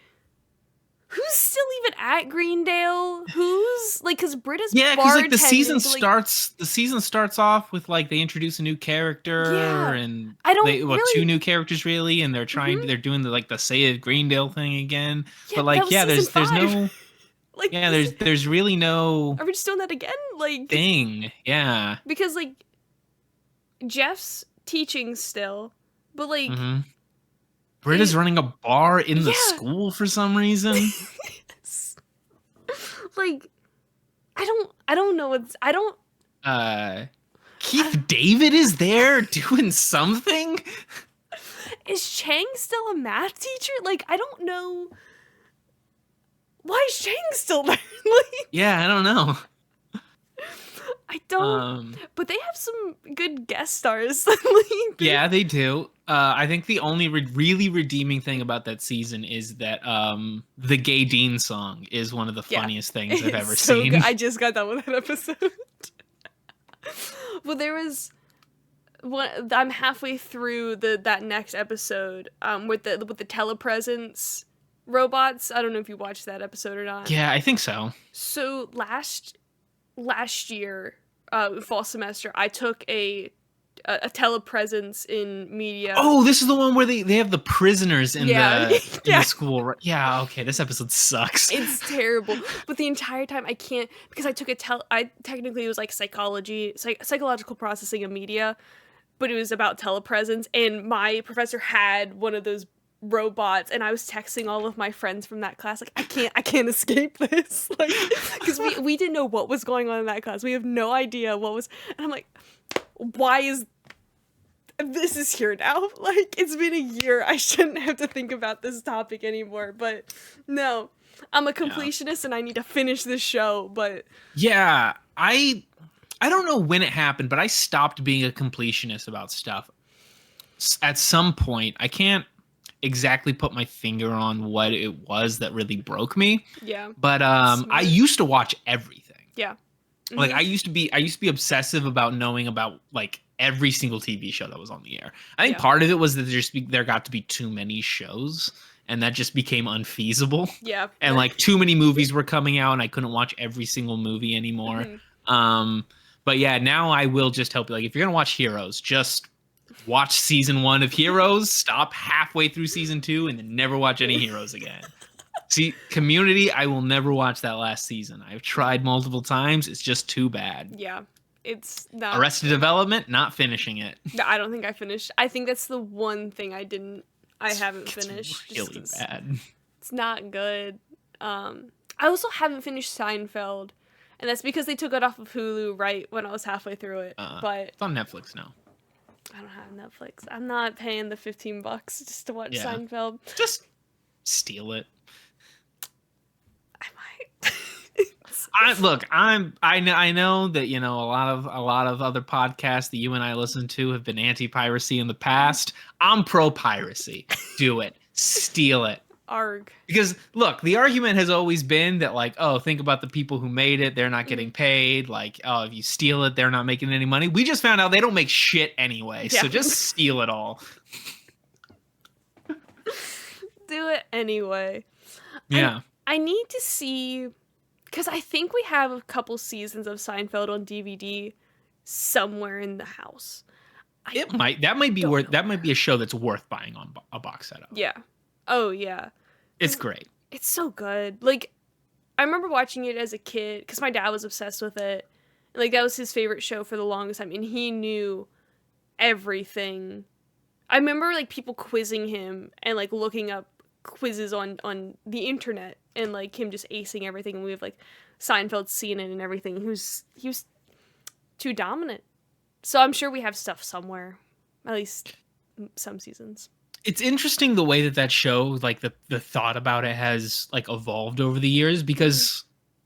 who's still even at Greendale? Who's like, because Britta's because like the season starts off with like they introduce a new character and two new characters really, and they're trying they're doing the Save Greendale thing again. But like there's no like there's really no. Are we just doing that again? Like thing, yeah. Because like Jeff's teaching still, but like Britta's running a bar in the school for some reason. Yes. Like I don't know what's Keith David is there doing something. is Chang still a math teacher? Like, I don't know. Why is Chang still there? Like, yeah, I don't know. I don't. But they have some good guest stars. Yeah, they do. I think the only really redeeming thing about that season is that the Gay Dean song is one of the funniest things I've ever seen. Good. I just got done with that episode. Well, there was one. I'm halfway through that next episode with the telepresence robots. I don't know if you watched that episode or not. Yeah, I think so. So last year, fall semester, I took a telepresence in media. Oh, this is the one where they have the prisoners in the school. Right? Yeah, okay, this episode sucks. It's terrible. But the entire time I can't, because I took technically it was like psychological processing of media, but it was about telepresence, and my professor had one of those robots, and I was texting all of my friends from that class like, I can't escape this, like, because we didn't know what was going on in that class. We have no idea what was, and I'm like, why is this is here now? Like, it's been a year. I shouldn't have to think about this topic anymore. But no, I'm a completionist and I need to finish this show. But yeah, I don't know when it happened, but I stopped being a completionist about stuff at some point. I can't exactly put my finger on what it was that really broke me. Yeah. But I used to watch everything. Yeah. Mm-hmm. Like I used to be obsessive about knowing about like every single TV show that was on the air. I think part of it was that there got to be too many shows, and that just became unfeasible. Yeah. And like too many movies were coming out, and I couldn't watch every single movie anymore. Mm-hmm. But yeah, now I will just help you. Like, if you're gonna watch Heroes, just watch season 1 of Heroes, stop halfway through season 2, and then never watch any Heroes again. See, Community, I will never watch that last season. I've tried multiple times. It's just too bad. Yeah. It's not. Arrested Development, not finishing it. No, I don't think I finished. I think that's the one thing I haven't finished. It's really bad. It's not good. I also haven't finished Seinfeld, and that's because they took it off of Hulu right when I was halfway through it. But it's on Netflix now. I don't have Netflix. I'm not paying the $15 just to watch Seinfeld. Just steal it. I might. I know that, you know, a lot of other podcasts that you and I listen to have been anti-piracy in the past. I'm pro-piracy. Do it. Steal it. Arg. Because look, the argument has always been that, like, oh, think about the people who made it. They're not getting paid. Like, oh, if you steal it, they're not making any money. We just found out they don't make shit anyway. Yeah. So just steal it all. Do it anyway. Yeah. I need to see, because I think we have a couple seasons of Seinfeld on DVD somewhere in the house. That might be a show that's worth buying on a box set of. Yeah. Oh yeah. It's great. It's so good. Like, I remember watching it as a kid because my dad was obsessed with it. Like, that was his favorite show for the longest time, and he knew everything. I remember like people quizzing him and like looking up quizzes on the internet, and like him just acing everything, and we have like Seinfeld seen it and everything. He was too dominant. So I'm sure we have stuff somewhere, at least some seasons. It's interesting the way that show, like the thought about it has like evolved over the years, because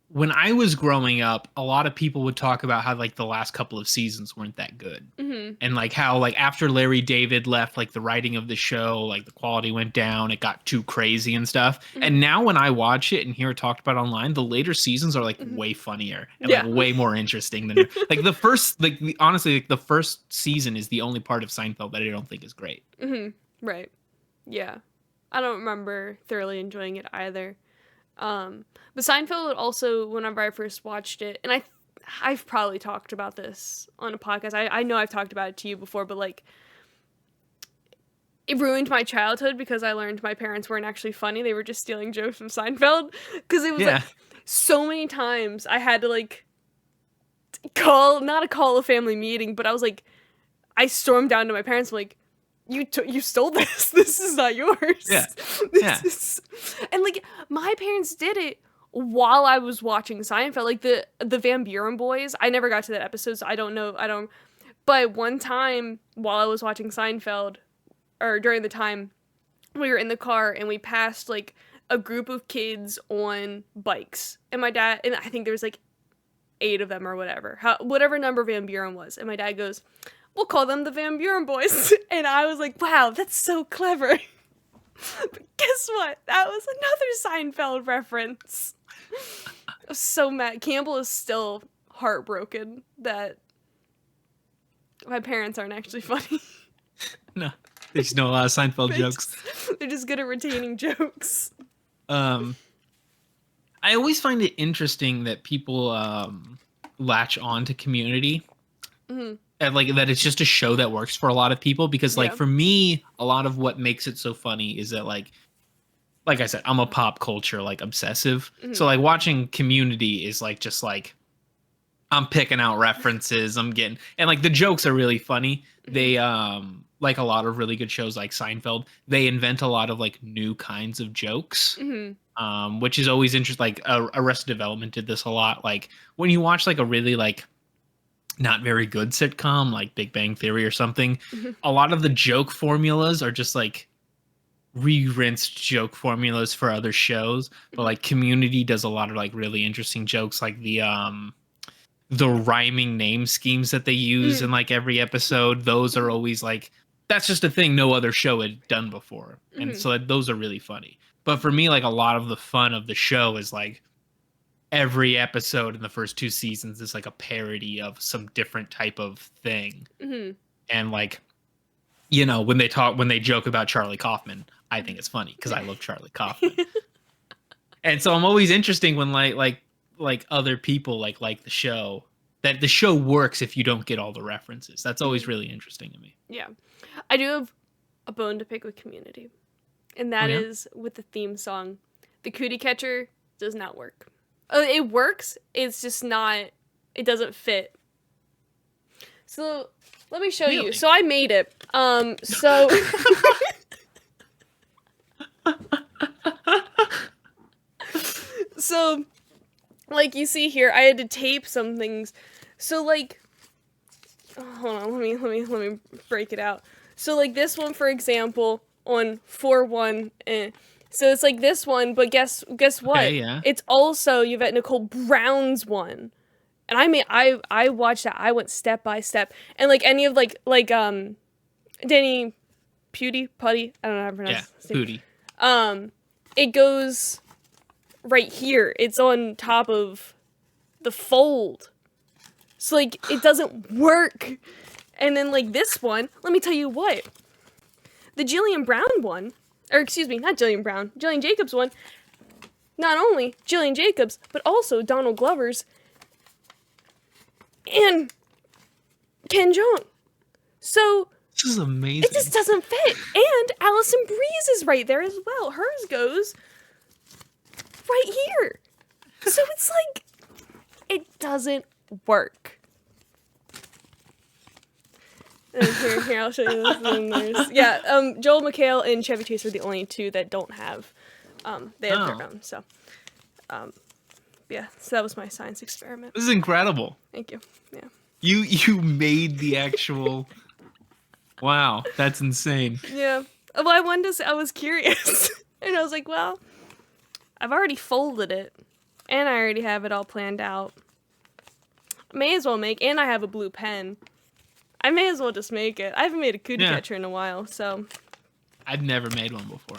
when I was growing up, a lot of people would talk about how like the last couple of seasons weren't that good. Mm-hmm. And like how like after Larry David left, like the writing of the show, like the quality went down, it got too crazy and stuff. Mm-hmm. And now when I watch it and hear it talked about online, the later seasons are like way funnier and like way more interesting than like the first, like honestly, like the first season is the only part of Seinfeld that I don't think is great. Mm-hmm. Right. Yeah. I don't remember thoroughly enjoying it either. But Seinfeld also, whenever I first watched it, and I've probably talked about this on a podcast. I know I've talked about it to you before, but like, it ruined my childhood because I learned my parents weren't actually funny. They were just stealing jokes from Seinfeld. Because it was like so many times I had to like not call a family meeting, but I was like, I stormed down to my parents, like, you stole this. This is not yours. Yeah. And like, my parents did it while I was watching Seinfeld. Like the Van Buren boys. I never got to that episode, so I don't know. But one time while I was watching Seinfeld, or during the time we were in the car and we passed like a group of kids on bikes, and my dad, and I think there was like 8 of them or whatever, whatever number Van Buren was, and my dad goes, "We'll call them the Van Buren boys." And I was like, wow, that's so clever. But guess what? That was another Seinfeld reference. I was so mad. Campbell is still heartbroken that my parents aren't actually funny. No, they just know a lot of Seinfeld jokes. They're just good at retaining jokes. I always find it interesting that people latch on to Community. Mm-hmm. And like that it's just a show that works for a lot of people, because like for me, a lot of what makes it so funny is that like I said, I'm a pop culture like obsessive. Mm-hmm. So like watching Community is like just like I'm picking out references, I'm getting, and like the jokes are really funny. Mm-hmm. They like a lot of really good shows like Seinfeld, they invent a lot of like new kinds of jokes. Mm-hmm. Which is always interesting. Like Arrested Development did this a lot. Like when you watch like a really like not very good sitcom like Big Bang Theory or something, mm-hmm. a lot of the joke formulas are just like re-rinsed joke formulas for other shows. But like Community does a lot of like really interesting jokes, like the rhyming name schemes that they use in like every episode. Those are always like, that's just a thing no other show had done before. Mm-hmm. And so those are really funny. But for me, like a lot of the fun of the show is like every episode in the first 2 seasons is like a parody of some different type of thing. Mm-hmm. And like, you know, when they joke about Charlie Kaufman, I think it's funny because I love Charlie Kaufman. And so I'm always interesting when like other people like the show, that the show works if you don't get all the references. That's always really interesting to me. Yeah. I do have a bone to pick with Community. And that is with the theme song. The Cootie Catcher does not work. It works, it's just not, it doesn't fit. So, let me show you. So, I made it. So, like you see here, I had to tape some things. So, like, hold on, let me break it out. So, like, this one, for example, on 4-1, so it's like this one, but guess what? Okay, yeah. It's also Yvette Nicole Brown's one. And I watched that. I went step by step. And like any of like Danny Pudi, I don't know how to pronounce his name. Pudi. It goes right here. It's on top of the fold. So like it doesn't work. And then like this one, let me tell you what. The Jillian Brown one, or excuse me, not Jillian Brown, Jillian Jacobs one, not only Jillian Jacobs, but also Donald Glover's and Ken Jeong. So this is amazing. It just doesn't fit. And Allison Breeze is right there as well. Hers goes right here. So it's like, it doesn't work. Here, I'll show you this. Yeah, Joel McHale and Chevy Chase are the only 2 that don't have, they have their own, so, yeah, so that was my science experiment. This is incredible. Thank you, yeah. You made the actual, wow, that's insane. Yeah, well, I was curious, and I was like, well, I've already folded it, and I already have it all planned out. I may as well and I have a blue pen. I may as well just make it. I haven't made a cootie catcher in a while, so. I've never made one before.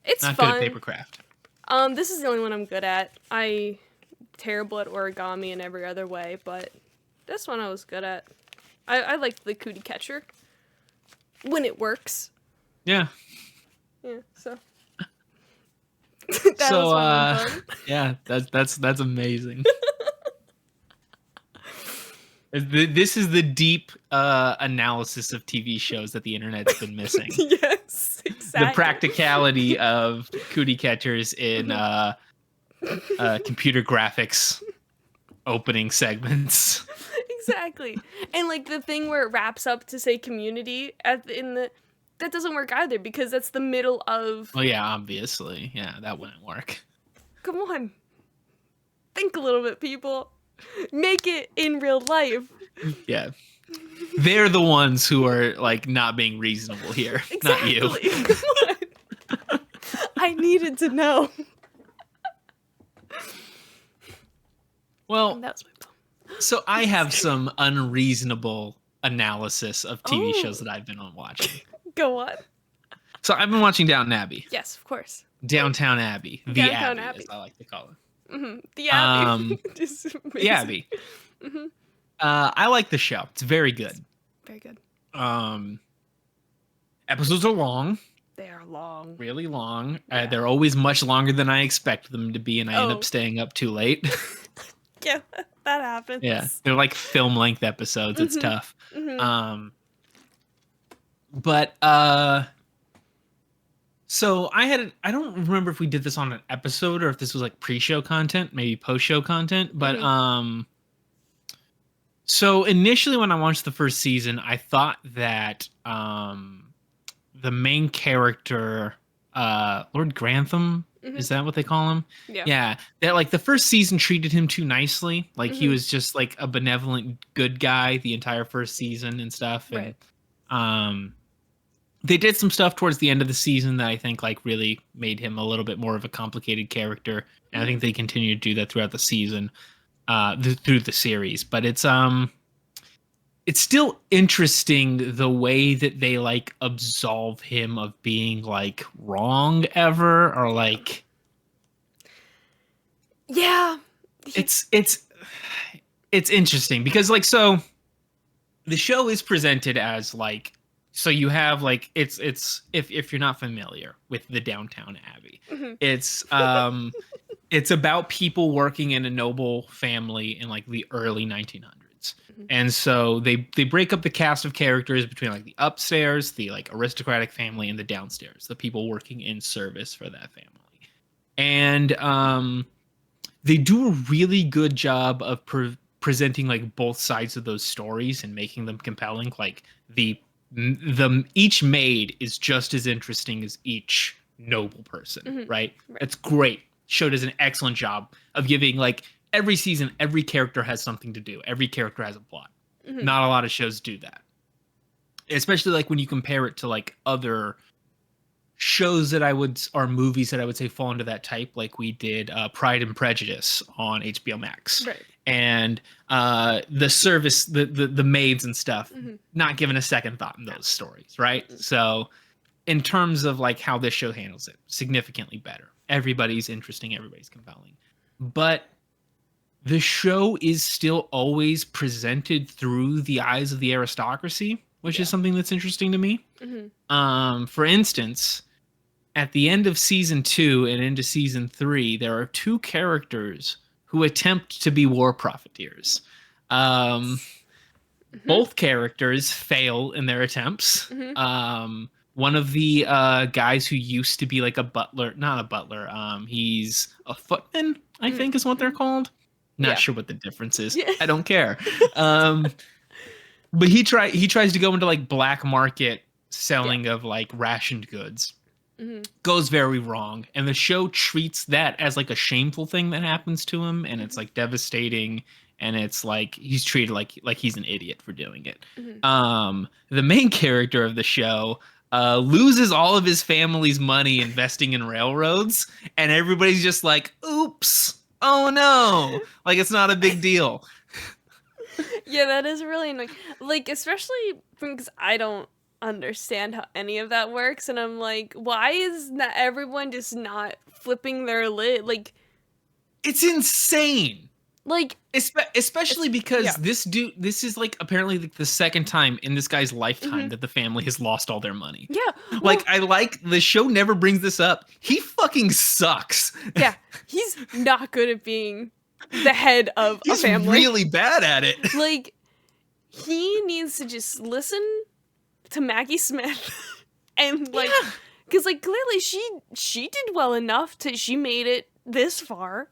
It's not fun. Good at paper craft. This is the only one I'm good at. I'm terrible at origami in every other way, but this one I was good at. I like the cootie catcher when it works. Yeah. Yeah. So. Yeah, that's amazing. This is the deep analysis of TV shows that the internet's been missing. Yes, exactly. The practicality of cootie catchers in computer graphics opening segments. Exactly. And like the thing where it wraps up to say Community that doesn't work either, because that's the middle of. Oh yeah, obviously. Yeah, that wouldn't work. Come on. Think a little bit, people. Make it in real life. Yeah. They're the ones who are like not being reasonable here, not you. Come on. I needed to know. Well, And that was my phone. so I have some unreasonable analysis of TV shows that I've been on watching. Go on. So I've been watching Downton Abbey. Yes, of course. Downtown Abbey. The Downtown Abbey, Abbey. as I like to call it. Mm-hmm. The Abbey. The Abbey. Mm-hmm. I like the show. It's very good. Very good. Episodes are long. They are long. Really long. Yeah. They're always much longer than I expect them to be, and I end up staying up too late. Yeah, that happens. Yeah, they're like film length episodes. It's tough. Mm-hmm. But so I don't remember if we did this on an episode or if this was like pre-show content, maybe post-show content. But so initially when I watched the first season, I thought that the main character, Lord Grantham, is that what they call him? Yeah. That like the first season treated him too nicely. Like he was just like a benevolent good guy the entire first season and stuff. And they did some stuff towards the end of the season that I think like really made him a little bit more of a complicated character. And I think they continue to do that throughout the season, through the series. But it's still interesting the way that they like absolve him of being like wrong ever, or like it's interesting because like, so the show is presented as like, so you have like it's if you're not familiar with the Downtown Abbey, it's about people working in a noble family in like the early 1900s. And so they break up the cast of characters between like the upstairs, the like aristocratic family, and the downstairs, the people working in service for that family. And they do a really good job of presenting like both sides of those stories and making them compelling. Like the each maid is just as interesting as each noble person, right? It's great. Show does an excellent job of giving like every season, every character has something to do. Every character has a plot. Not a lot of shows do that. Especially like when you compare it to like other shows that or movies that I would say fall into that type. Like we did Pride and Prejudice on HBO Max. Right. And the service, the maids and stuff, not given a second thought in those stories, right? So in terms of like how this show handles it, significantly better. Everybody's interesting, everybody's compelling. But the show is still always presented through the eyes of the aristocracy, which is something that's interesting to me. For instance, at the end of season 2 and into season 3, there are 2 characters who attempt to be war profiteers. Both characters fail in their attempts. One of the guys who used to be like a butler, not a butler, he's a footman, I think is what they're called. Not sure what the difference is. I don't care. But he tries to go into like black market selling of like rationed goods. Goes very wrong, and the show treats that as like a shameful thing that happens to him, and it's like devastating, and it's like he's treated like he's an idiot for doing it. The main character of the show loses all of his family's money investing in railroads, and everybody's just like, oops. Oh no! Like it's not a big deal. Yeah, that is really annoying. Like, especially because I don't understand how any of that works, and I'm like, why is not everyone just not flipping their lid? Like, it's insane. Like, especially because this is like apparently like the second time in this guy's lifetime that the family has lost all their money. Yeah. Well, like I like the show never brings this up. He fucking sucks. Yeah. He's not good at being the head of a family. He's really bad at it. Like, he needs to just listen to Maggie Smith and like, because like clearly she did well enough she made it this far.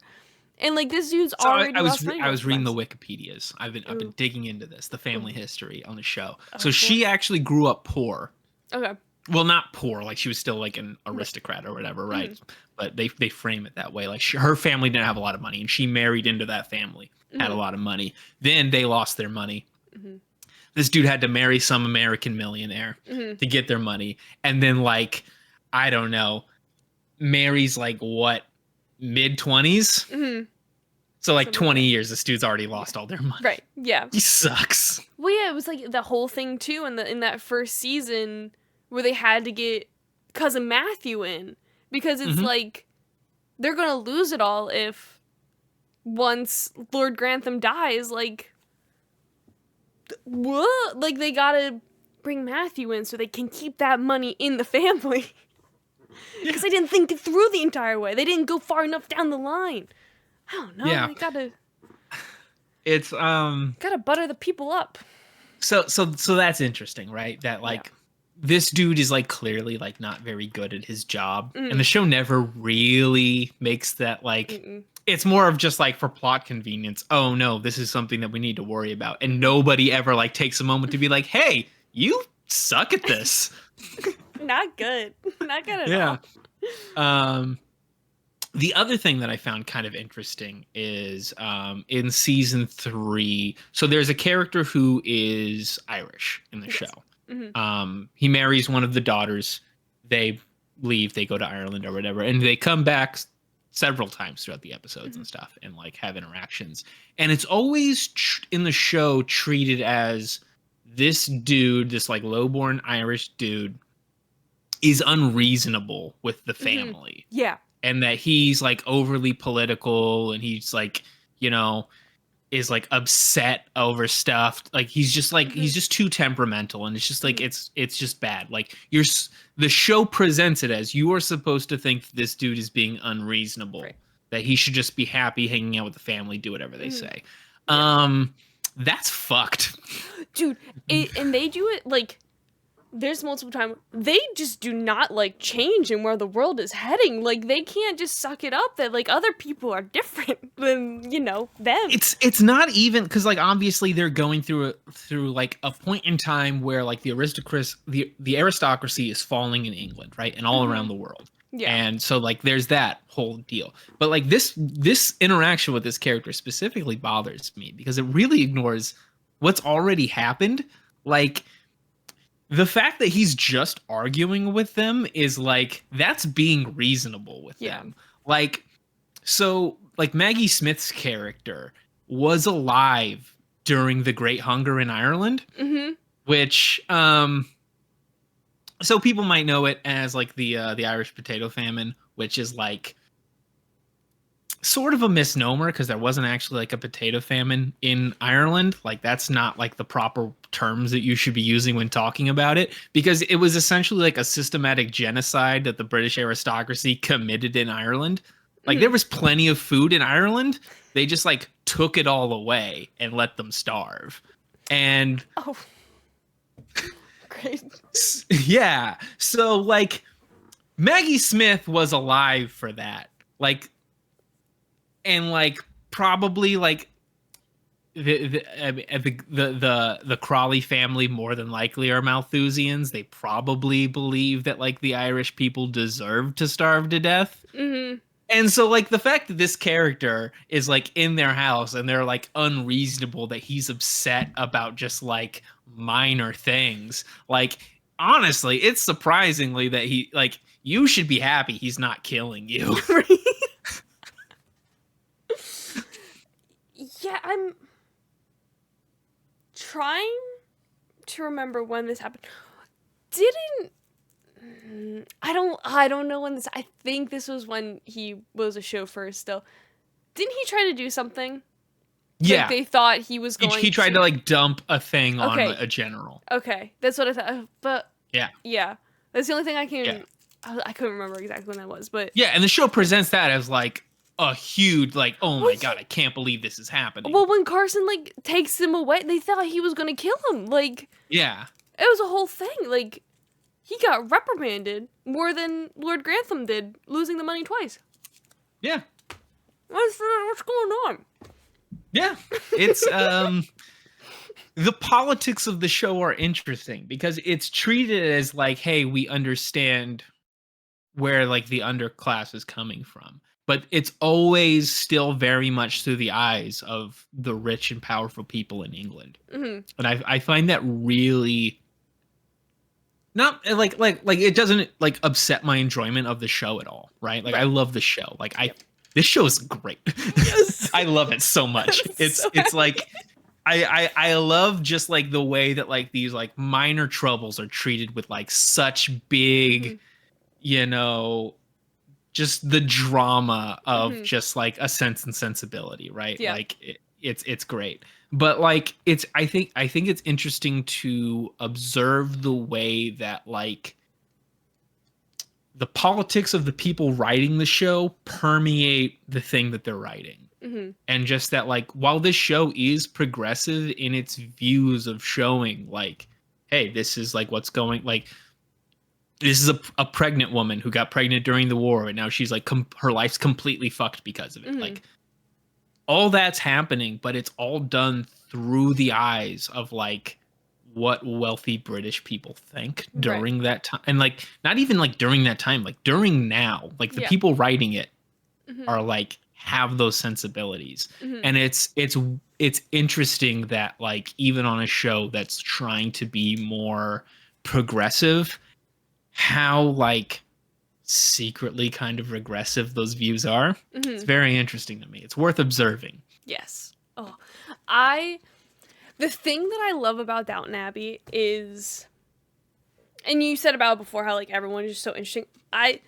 And like this dude's already lost money. I was reading the Wikipedias. I've been digging into this, the family history on the show. So she actually grew up poor. Okay. Well, not poor, like she was still like an aristocrat or whatever, right? But they frame it that way. Like her family didn't have a lot of money, and she married into that family, had a lot of money. Then they lost their money. this dude had to marry some American millionaire to get their money, and then like I don't know, marries like what, mid-20s. So like Something 20 like years, this dude's already lost all their money. Right. Yeah. He sucks. Well, yeah, it was like the whole thing too in that first season where they had to get cousin Matthew in because it's like they're gonna lose it all if once Lord Grantham dies. Like, what? Like they gotta bring Matthew in so they can keep that money in the family. Because they didn't think it through the entire way. They didn't go far enough down the line. I don't know. Yeah. They gotta. It's Gotta butter the people up. So that's interesting, right? That like this dude is like clearly like not very good at his job, and the show never really makes that like. It's more of just like for plot convenience. Oh no, this is something that we need to worry about, and nobody ever like takes a moment to be like, "Hey, you suck at this." Not good. Not good at all. The other thing that I found kind of interesting is in season 3. So there's a character who is Irish in the show. He marries one of the daughters. They leave. They go to Ireland or whatever, and they come back several times throughout the episodes and stuff, and like have interactions. And it's always in the show treated as this dude, this like lowborn Irish dude, is unreasonable with the family. Yeah. And that he's like overly political, and he's like, you know, is like upset over stuff. Like he's just like he's just too temperamental, and it's just like it's just bad. Like the show presents it as you are supposed to think this dude is being unreasonable, that he should just be happy hanging out with the family, do whatever they say. That's fucked, dude. And they do it like. There's multiple times they just do not like change in where the world is heading. Like they can't just suck it up that like other people are different than, you know, them. It's not even because like obviously they're going through like a point in time where like the aristocracy is falling in England, right, and all around the world. Yeah. And so like there's that whole deal. But like this interaction with this character specifically bothers me because it really ignores what's already happened. Like the fact that he's just arguing with them is like, that's being reasonable with them. Like, so like Maggie Smith's character was alive during the Great Hunger in Ireland, which, so people might know it as like the Irish potato famine, which is like sort of a misnomer because there wasn't actually like a potato famine in Ireland. Like that's not like the proper terms that you should be using when talking about it, because it was essentially like a systematic genocide that the British aristocracy committed in Ireland. Like there was plenty of food in Ireland. They just like took it all away and let them starve. And great. Yeah. So like Maggie Smith was alive for that. Like, and like probably like the Crawley family more than likely are Malthusians. They probably believe that like the Irish people deserve to starve to death. And so like the fact that this character is like in their house and they're like unreasonable that he's upset about just like minor things. Like honestly, it's surprisingly that he like you should be happy he's not killing you. Yeah, I'm trying to remember when this happened. I don't know when this. I think this was when he was a chauffeur still. Didn't he try to do something? Yeah, like they thought he was going. He tried to like dump a thing on a general. Okay, that's what I thought. But yeah, that's the only thing I can. Yeah. I couldn't remember exactly when that was, but yeah, and the show presents that as like a huge like, oh my god, I can't believe this is happening. Well, when Carson like takes him away, they thought he was gonna kill him. Like, yeah, it was a whole thing. Like, he got reprimanded more than Lord Grantham did, losing the money twice. Yeah, what's going on? Yeah, it's the politics of the show are interesting because it's treated as like, hey, we understand where like the underclass is coming from. but it's always still very much through the eyes of the rich and powerful people in England. Mm-hmm. And I find that really not like it doesn't like upset my enjoyment of the show at all, right? Like I Right. love the show. Like Yep. this show is great. Yes. I love it so much. I'm It's so it's happy. like I love just like the way that like these like minor troubles are treated with like such big, Mhm. you know, just the drama of Mhm. just like a Sense and Sensibility, right? Yeah. Like it's great. But like I think it's interesting to observe the way that like the politics of the people writing the show permeate the thing that they're writing. Mhm. And just that like while this show is progressive in its views of showing like hey, this is like what's going like this is a pregnant woman who got pregnant during the war and now she's like her life's completely fucked because of it. Mhm. Like all that's happening, but it's all done through the eyes of like what wealthy British people think Right. during that time. And like not even like during that time, like during now, like the Yeah. people writing it Mhm. are like have those sensibilities. Mhm. And it's interesting that like even on a show that's trying to be more progressive, how like secretly kind of regressive those views are. It's Mhm. very interesting to me. It's worth observing. Yes. Oh, I. The thing that I love about Downton Abbey is, and you said about it before how like everyone is just so interesting. I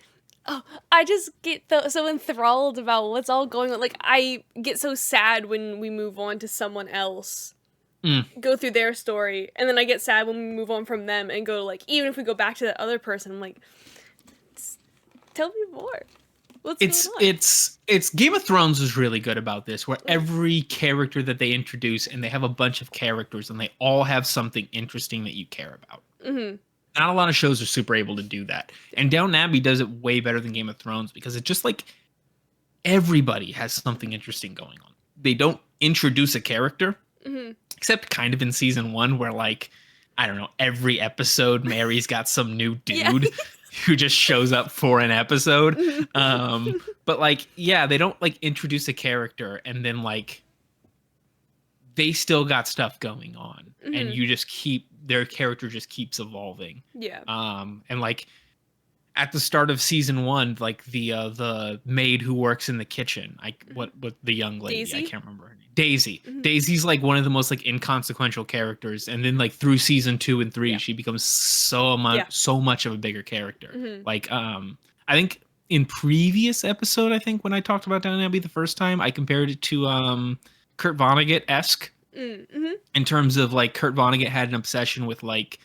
just get so enthralled about what's all going on. Like I get so sad when we move on to someone else, Mm. go through their story, and then I get sad when we move on from them and go to like even if we go back to that other person, I'm like, tell me more. What's going on? It's Game of Thrones is really good about this, where every character that they introduce, and they have a bunch of characters, and they all have something interesting that you care about. Mm-hmm. Not a lot of shows are super able to do that, and Downton Abbey does it way better than Game of Thrones because it just like everybody has something interesting going on. They don't introduce a character, Mm-hmm. except kind of in season 1, where like I don't know, every episode Mary's got some new Yeah. dude who just shows up for an episode. Mm-hmm. But like, yeah, they don't like introduce a character and then like they still got stuff going on, and Mm-hmm. you just keep their character just keeps evolving. Yeah. And like at the start of season 1, like the maid who works in the kitchen, what the young lady, Daisy? I can't remember her name. Daisy. Mhm. Daisy's like one of the most like inconsequential characters, and then like through season 2 and 3, Yeah. she becomes so much of a bigger character. Mhm. Like I think in previous episode, I think when I talked about Downton Abbey the first time, I compared it to Kurt Vonnegut-esque Mm-hmm. in terms of like Kurt Vonnegut had an obsession with like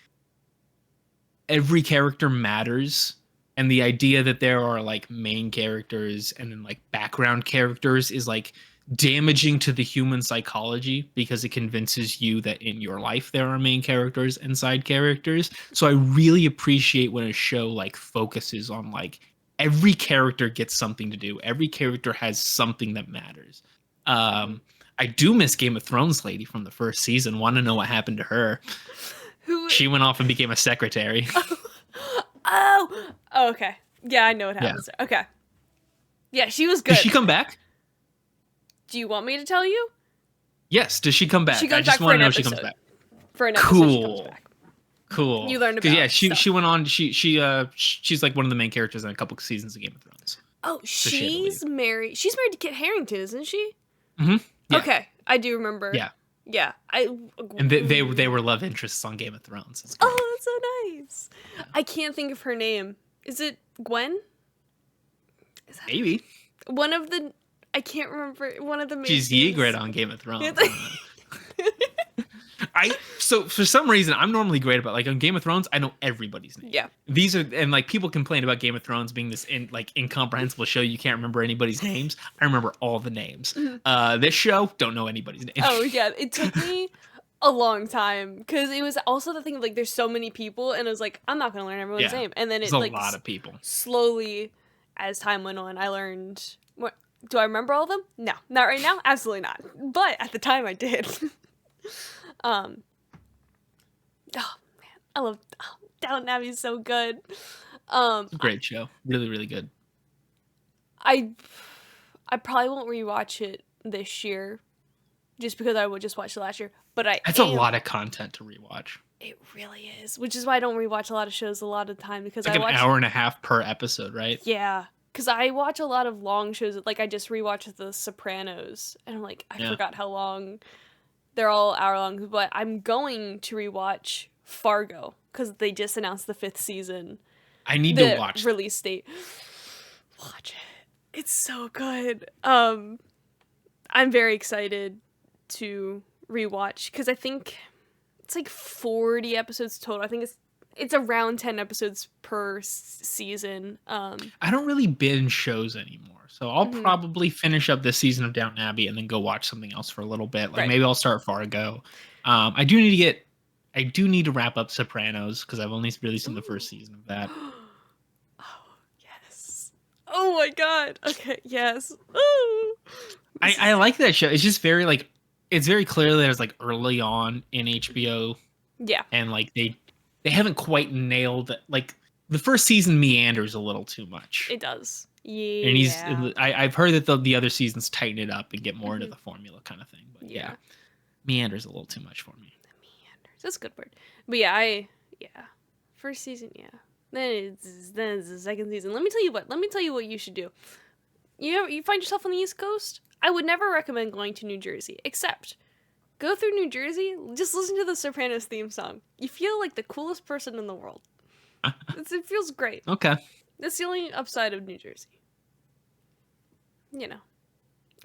every character matters, and the idea that there are like main characters and then like background characters is like damaging to the human psychology because it convinces you that in your life there are main characters and side characters. So I really appreciate when a show like focuses on like every character gets something to do, every character has something that matters. I do miss Game of Thrones lady from the first season. Want to know what happened to her? Who? She went off and became a secretary. Oh, okay. Yeah, I know what happens. Yeah. Okay. Yeah, she was good. Does she come back? Do you want me to tell you? Yes. Does she come back? She comes I just back want for to know an if she episode. comes back. For an episode, Cool. she comes back. Cool. You learned about yeah. She stuff. went on. She's like one of the main characters in a couple seasons of Game of Thrones. Oh, So she's married. She's married to Kit Harington, isn't she? Mm-hmm. Yeah. Okay, I do remember. Yeah. Yeah. And they were love interests on Game of Thrones. It's great. Oh, that's so nice. Yeah. I can't think of her name. Is it Gwen? Is that Maybe. one of the? I can't remember one of the. Main She's Ygritte on Game of Thrones. So for some reason I'm normally great about like on Game of Thrones I know everybody's name. Yeah. These are and like people complain about Game of Thrones being this incomprehensible show you can't remember anybody's names. I remember all the names. Mm-hmm. This show don't know anybody's name. Oh yeah, it took me a long time because it was also the thing of like there's so many people and it was like I'm not gonna learn everyone's name and then it's a like a lot of people. Slowly, as time went on, I learned. What do I remember all of them? No, not right now. Absolutely not. But at the time, I did. Oh man, I love Downton Abbey is so good. It's a great show. Really, really good. I probably won't rewatch it this year, just because I would just watch it last year. But That's a lot of content to rewatch. It really is, which is why I don't rewatch a lot of shows a lot of the time, because Like I watch an hour and a half per episode, right? Yeah, because I watch a lot of long shows. Like I just rewatched The Sopranos, and I'm like, I forgot how long. They're all hour long, but I'm going to rewatch Fargo because they just announced the 5th season. I need to watch release date. Watch it. It's so good. I'm very excited to rewatch because I think it's like 40 episodes total. I think it's around 10 episodes per season. I don't really binge shows anymore, so I'll probably finish up this season of Downton Abbey and then go watch something else for a little bit. Like maybe I'll start Fargo. I do need to wrap up Sopranos because I've only really seen the first season of that. Oh yes! Oh my god! Okay, yes. Ooh. I like that show. It's just very like it's very clear that it's like early on in HBO. Yeah, and like they haven't quite nailed it. Like the first season meanders a little too much. It does. Yeah, and I've heard that the other seasons tighten it up and get more into the formula kind of thing. But yeah, meanders a little too much for me. Meanders, that's a good word. But yeah, first season, yeah. Then it's the second season. Let me tell you what you should do. You find yourself on the East Coast? I would never recommend going to New Jersey, except go through New Jersey, just listen to the Sopranos theme song. You feel like the coolest person in the world. It feels great. Okay. That's the only upside of New Jersey. You know.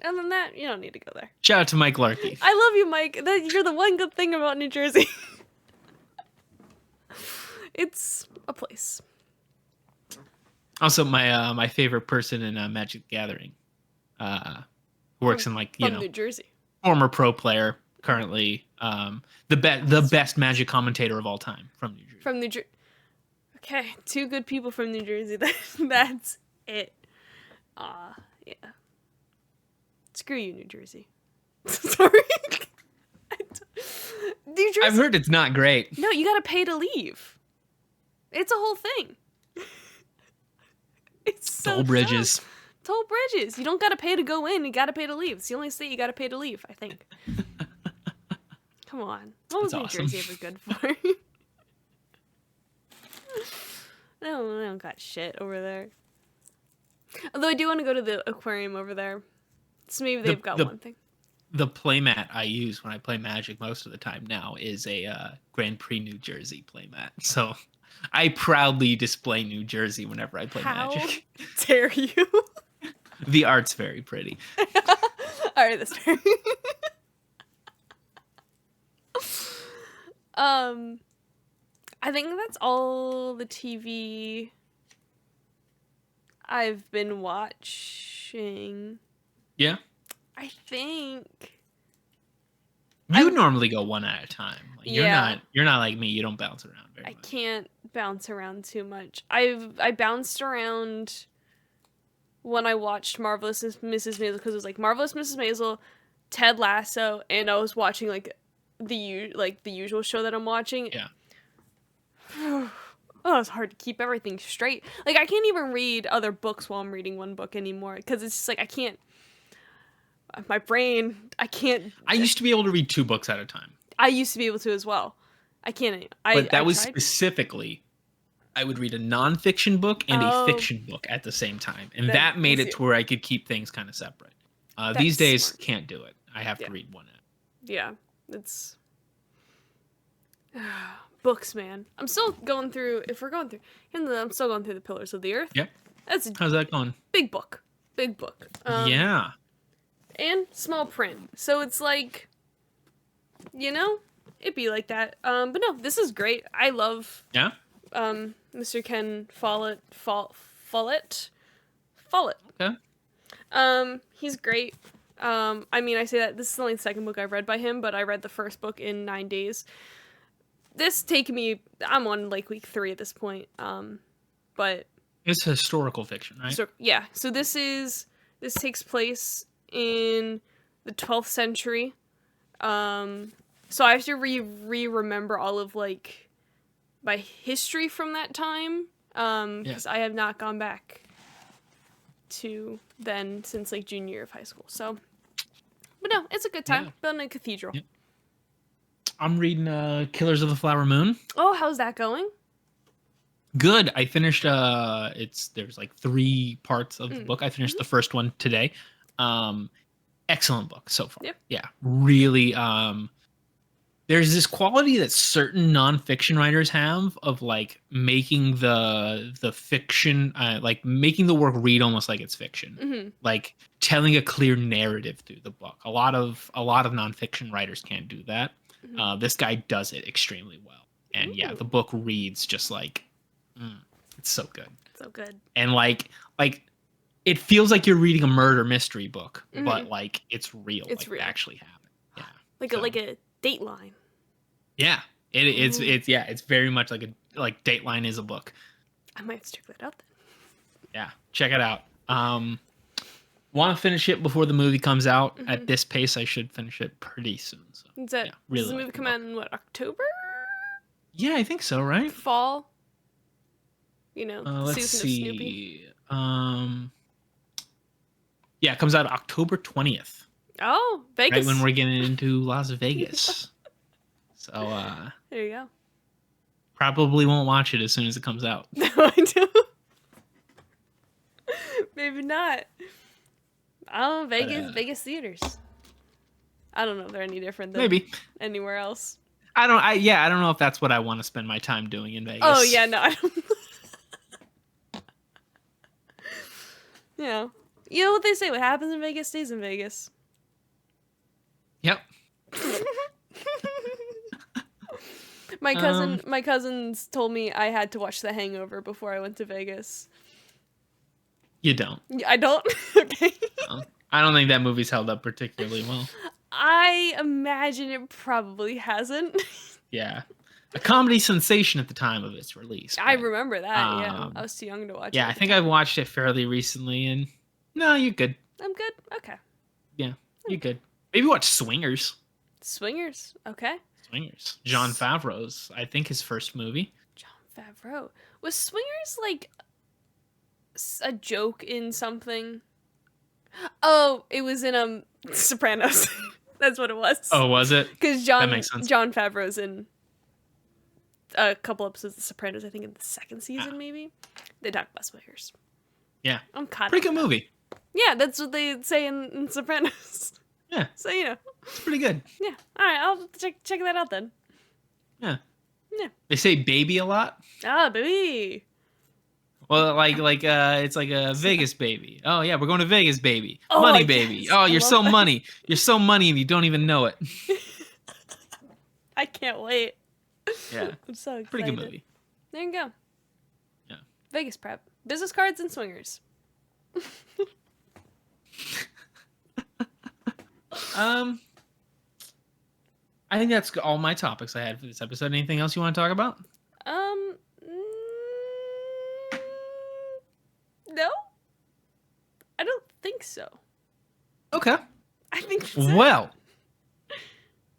Other than that, you don't need to go there. Shout out to Mike Larky. I love you, Mike. You're the one good thing about New Jersey. It's a place. Also, my favorite person in Magic the Gathering, who works in like New Jersey, former pro player, currently the best Magic commentator of all time from New Jersey. From New Jersey. Okay, 2 good people from New Jersey. That's it. Yeah. Screw you, New Jersey. Sorry. New Jersey. I've heard it's not great. No, you gotta pay to leave. It's a whole thing. It's so Toll bridges. Dumb. Toll bridges. You don't gotta pay to go in. You gotta pay to leave. It's the only state you gotta pay to leave, I think. Come on. What was New Jersey ever good for? No, they don't got shit over there. Although I do want to go to the aquarium over there. So maybe they've got one thing. The playmat I use when I play Magic most of the time now is a Grand Prix New Jersey playmat. So I proudly display New Jersey whenever I play Magic. How dare you? The art's very pretty. All right, that's fair. I think that's all the TV I've been watching. Yeah. I think you normally go one at a time. Like, you're not like me. You don't bounce around very much. I can't bounce around too much. I bounced around when I watched Marvelous Mrs. Maisel because it was like Marvelous Mrs. Maisel, Ted Lasso, and I was watching like the usual show that I'm watching. Yeah. Oh, it's hard to keep everything straight. Like I can't even read other books while I'm reading one book anymore because it's just like I can't. My brain, I can't. I used to be able to read 2 books at a time. I used to be able to as well. I can't. But that was specifically, I would read a nonfiction book and a fiction book at the same time. And that made it to where I could keep things kind of separate. These days, smart. Can't do it. I have to read one at. Yeah, it's... Books, man. I'm still going through, I'm still going through The Pillars of the Earth. Yep. How's that going? Big book. Yeah. And small print. So it's like, it'd be like that. But no, this is great. I love Mr. Ken Follett. Okay. He's great. I mean, I say that this is only the second book I've read by him, but I read the first book in 9 days. I'm on like week 3 at this point. But it's historical fiction, right? So, yeah. So this takes place in the 12th century. So I have to remember all of like my history from that time. Because I have not gone back to then since like junior year of high school. So, but no, it's a good time. Building a cathedral. Yeah. I'm reading Killers of the Flower Moon. Oh, how's that going? Good. I finished there's like 3 parts of the book. I finished the first one today. Excellent book so far. Yep. Yeah. Really there's this quality that certain nonfiction writers have of like making the fiction like making the work read almost like it's fiction. Like telling a clear narrative through the book. A lot of nonfiction writers can't do that. This guy does it extremely well. And yeah, the book reads just like it's so good. So good. And like it feels like you're reading a murder mystery book, but like it's real. It's like real. It actually happened. Yeah. Like a Dateline. Yeah. It's very much like Dateline is a book. I might check that out then. Yeah, check it out. Want to finish it before the movie comes out. At this pace, I should finish it pretty soon. So, does the movie come out in what, October? Yeah, I think so, right? Fall. You know, let's season see. of Snoopy. Yeah, it comes out October 20th. Oh, Vegas. Right when we're getting into Las Vegas. So there you go. Probably won't watch it as soon as it comes out. No, I don't. Maybe not. Oh, Vegas theaters. I don't know if they're any different than maybe anywhere else. I don't know if that's what I want to spend my time doing in Vegas. Oh yeah, no, I don't. Yeah. You know what they say, what happens in Vegas stays in Vegas. Yep. My cousins told me I had to watch The Hangover before I went to Vegas. You don't. I don't? Okay. No. I don't think that movie's held up particularly well. I imagine it probably hasn't. Yeah. A comedy sensation at the time of its release. I remember that, yeah. I was too young to watch it. Yeah, I think I watched it fairly recently, and no, you're good. I'm good? Okay. Yeah, you're good. Maybe watch Swingers. Swingers? Okay. Swingers. Jon Favreau's, I think, his first movie. Jon Favreau. Was Swingers like a joke in something? Oh, it was in Sopranos. That's what it was. Oh, was it? Because that makes sense. Jon Favreau's in a couple episodes of Sopranos, I think in the second season, maybe. They talk about Swingers. Yeah. I'm caught Pretty good movie. Yeah, that's what they say in Sopranos. Yeah. So, you know. It's pretty good. Yeah. All right, I'll check that out then. Yeah. Yeah. They say baby a lot. Ah, baby. Well, it's like a Vegas baby. Oh yeah, we're going to Vegas, baby. Oh, Money, baby. Yes. Oh, you're so money. You're so money, and you don't even know it. I can't wait. Yeah. I'm so excited. Pretty good movie. There you go. Yeah. Vegas prep. Business cards and swingers. I think that's all my topics I had for this episode. Anything else you want to talk about? No. I don't think so. Okay. I think that's it. Well,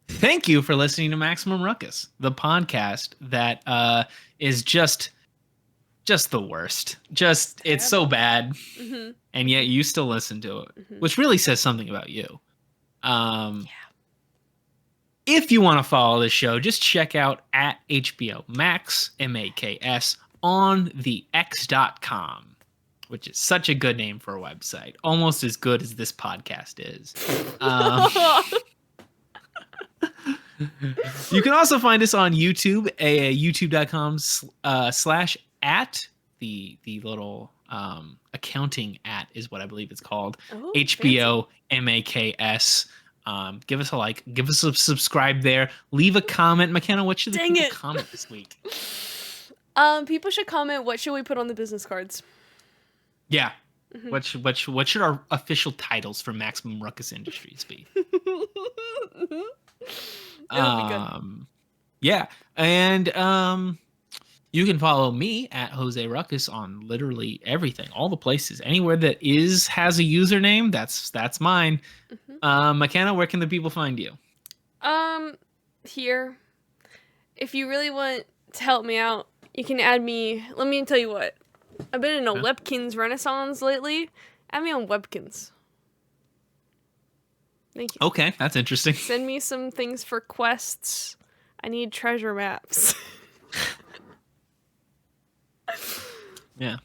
thank you for listening to Maximum Ruckus, the podcast that is just the worst. It's so bad, and yet you still listen to it, which really says something about you. Yeah. If you want to follow the show, just check out at HBO Max, MAKS, on the X.com, which is such a good name for a website. Almost as good as this podcast is. You can also find us on YouTube, youtube.com/@ the little accounting @ is what I believe it's called. Oh, HBO MAKS. Give us a like, give us a subscribe there, leave a comment. Makenna, what should the people comment this week? People should comment, what should we put on the business cards? Yeah. What should our official titles for Maximum Ruckus Industries be? It'll be good. Yeah. And you can follow me at Jose Ruckus on literally everything, all the places, anywhere that has a username. That's mine. Makenna, where can the people find you? Here. If you really want to help me out, you can add me. Let me tell you what. I've been in a Lepkin's Renaissance lately, Add me on Webkins. Thank you. Okay, that's interesting. Send me some things for quests. I need treasure maps. Yeah.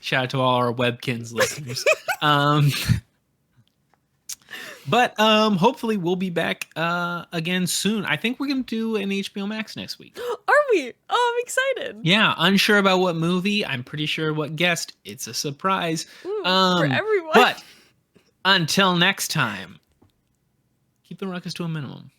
Shout out to all our Webkins listeners. But hopefully we'll be back again soon. I think we're gonna do an HBO Max next week. Are we? Oh, I'm excited. Yeah, unsure about what movie. I'm pretty sure what guest. It's a surprise. Ooh, for everyone. But until next time, keep the ruckus to a minimum.